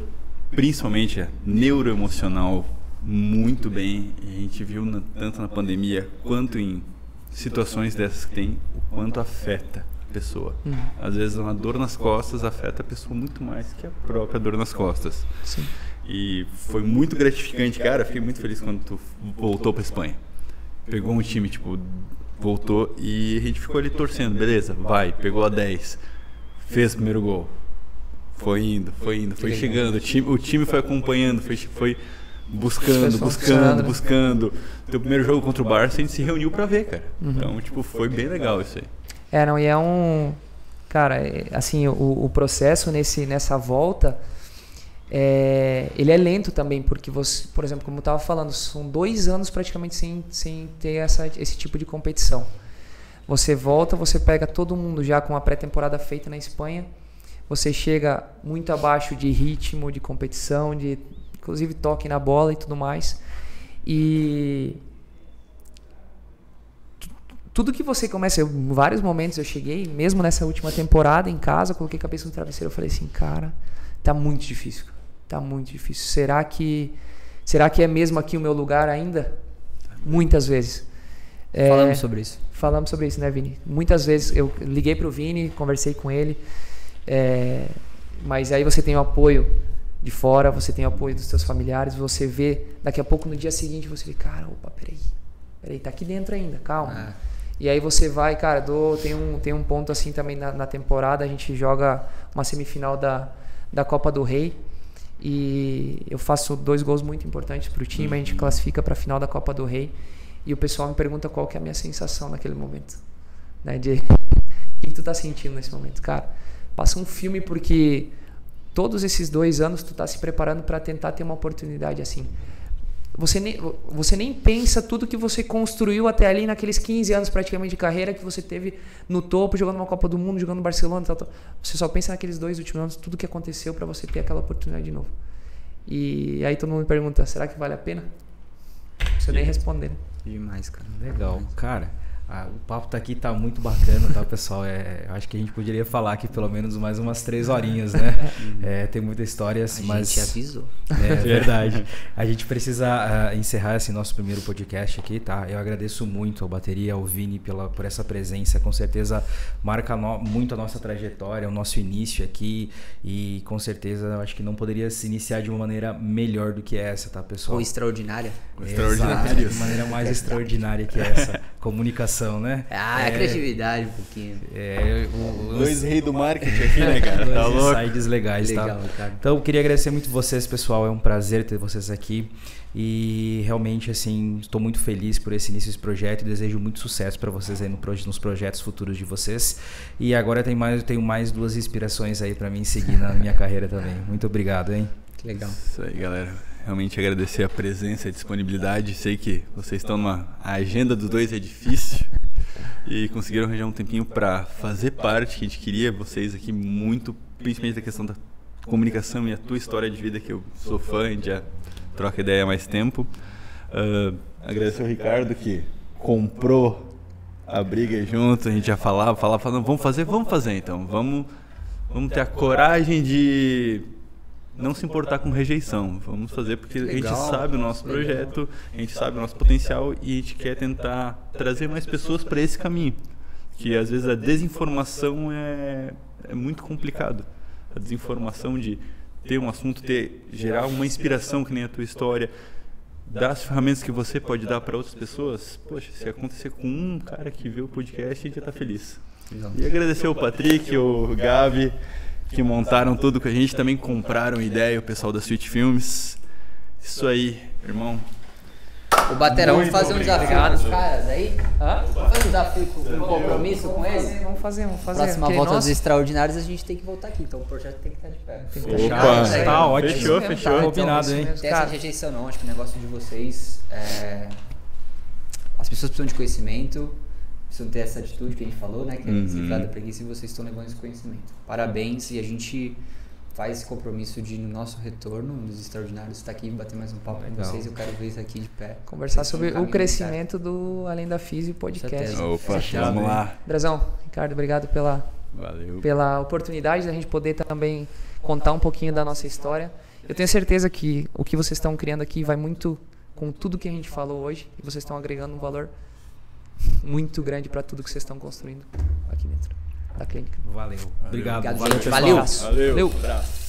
principalmente neuroemocional, muito bem. E a gente viu tanto na pandemia quanto em situações dessas que tem, o quanto afeta a pessoa. Às vezes uma dor nas costas afeta a pessoa muito mais que a própria dor nas costas. Sim. E foi muito gratificante, cara. Fiquei muito feliz quando tu voltou pra Espanha. Pegou um time, tipo, voltou e a gente ficou ali torcendo. Beleza, vai, pegou a 10, fez o primeiro gol. Foi indo, foi chegando. O time foi acompanhando, foi buscando. Teu primeiro jogo contra o Barça, a gente se reuniu pra ver, cara. Então, tipo, foi bem legal isso aí. Não, e é um... Cara, assim, o processo nessa volta, ele é lento também, porque você, por exemplo, como eu estava falando, são 2 anos praticamente sem ter esse tipo de competição. Você volta, você pega todo mundo já com a pré-temporada feita na Espanha, você chega muito abaixo de ritmo, de competição, de inclusive toque na bola e tudo mais. E tudo que você começa, em vários momentos eu cheguei, mesmo nessa última temporada em casa, coloquei a cabeça no travesseiro, eu falei assim, cara, tá muito difícil. Tá muito difícil. Será que é mesmo aqui o meu lugar ainda? Muitas vezes. Falamos sobre isso. Falamos sobre isso, né, Vini? Muitas vezes eu liguei pro Vini, conversei com ele, mas aí você tem o apoio de fora, você tem o apoio dos seus familiares, você vê, daqui a pouco no dia seguinte você vê, cara, opa, peraí, tá aqui dentro ainda, calma. E aí você vai, cara, tem um ponto assim também na temporada, a gente joga uma semifinal da Copa do Rei e eu faço 2 gols muito importantes pro time, a gente classifica pra final da Copa do Rei e o pessoal me pergunta qual que é a minha sensação naquele momento, né, o que tu tá sentindo nesse momento, cara? Passa um filme porque todos esses 2 anos tu tá se preparando para tentar ter uma oportunidade assim. Você nem pensa tudo que você construiu até ali naqueles 15 anos praticamente de carreira que você teve no topo, jogando uma Copa do Mundo, jogando no Barcelona, tal. Você só pensa naqueles 2 últimos anos, tudo que aconteceu para você ter aquela oportunidade de novo. E aí todo mundo me pergunta, será que vale a pena? Não precisa nem responder. Demais, cara. Legal. Cara, o papo aqui tá muito bacana, tá, pessoal? Acho que a gente poderia falar aqui pelo menos mais umas 3 horinhas, né? Tem muitas histórias, mas... A gente avisou. É verdade. A gente precisa encerrar esse nosso primeiro podcast aqui, tá? Eu agradeço muito ao Bateria, ao Vini por essa presença. Com certeza marca muito a nossa trajetória, o nosso início aqui. E com certeza eu acho que não poderia se iniciar de uma maneira melhor do que essa, tá, pessoal? Ou extraordinária. Extraordinário. De maneira mais extraordinária que essa. Comunicação, né? A criatividade um pouquinho. 2 reis do marketing aqui, né, cara? Tá louco. Insights legais, Legal, tá? cara. Então, eu queria agradecer muito vocês, pessoal. É um prazer ter vocês aqui. E realmente, assim, estou muito feliz por esse início desse projeto e desejo muito sucesso para vocês aí nos projetos futuros de vocês. E agora eu tenho mais 2 inspirações aí para mim seguir na minha carreira também. Muito obrigado, hein? Que legal. Isso aí, galera. Realmente agradecer a presença e a disponibilidade. Sei que vocês estão a agenda dos 2 é difícil e conseguiram arranjar um tempinho para fazer parte, que a gente queria vocês aqui muito, principalmente da questão da comunicação e a tua história de vida, que eu sou fã, a gente já troca ideia há mais tempo. Agradecer ao Ricardo que comprou a briga junto, a gente já falava, vamos fazer então, vamos vamos ter a coragem de não se importar com rejeição. Vamos fazer porque a gente sabe o nosso projeto, a gente sabe o nosso potencial e a gente quer tentar trazer mais pessoas para esse caminho. Que às vezes a desinformação é muito complicado. A desinformação de ter um assunto, gerar uma inspiração que nem a tua história, dar as ferramentas que você pode dar para outras pessoas. Poxa, se acontecer com um cara que vê o podcast, a gente já tá feliz. E agradecer o Patrick, o Gabi, que montaram tudo com a gente, também compraram ideia, o pessoal da Sweet Filmes. Isso aí, irmão. O Batera, vamos fazer um desafio com os caras aí? Hã? Vamos fazer um desafio, um compromisso com eles? Vamos fazer. Próxima porque volta nós- dos Extraordinários a gente tem que voltar aqui, então o projeto tem que estar de pé. Opa, Tá ótimo. Fechou. Combinado, Isso hein? mesmo, Tem cara. essa rejeição não, acho que o negócio de vocês as pessoas precisam de conhecimento, precisam ter essa atitude que a gente falou, né? Que é se livrar da preguiça e vocês estão levando esse conhecimento. Parabéns, e a gente faz esse compromisso de, no nosso retorno, nos Extraordinários, estar aqui e bater mais um papo com Legal. vocês. Eu quero ver isso aqui de pé. Conversar Vocês sobre estão no o caminho crescimento do Além da Físio podcast. certeza. Opa, Fechado, vamos hein? lá. Andrezão, Ricardo, obrigado Valeu. pela oportunidade da gente poder também contar um pouquinho da nossa história. Eu tenho certeza que o que vocês estão criando aqui vai muito com tudo que a gente falou hoje, e vocês estão agregando um valor muito grande para tudo que vocês estão construindo aqui dentro da clínica. Valeu. Obrigado. Obrigado, Valeu, gente. pessoal. Valeu. Abraço. Valeu. Valeu. Abraço.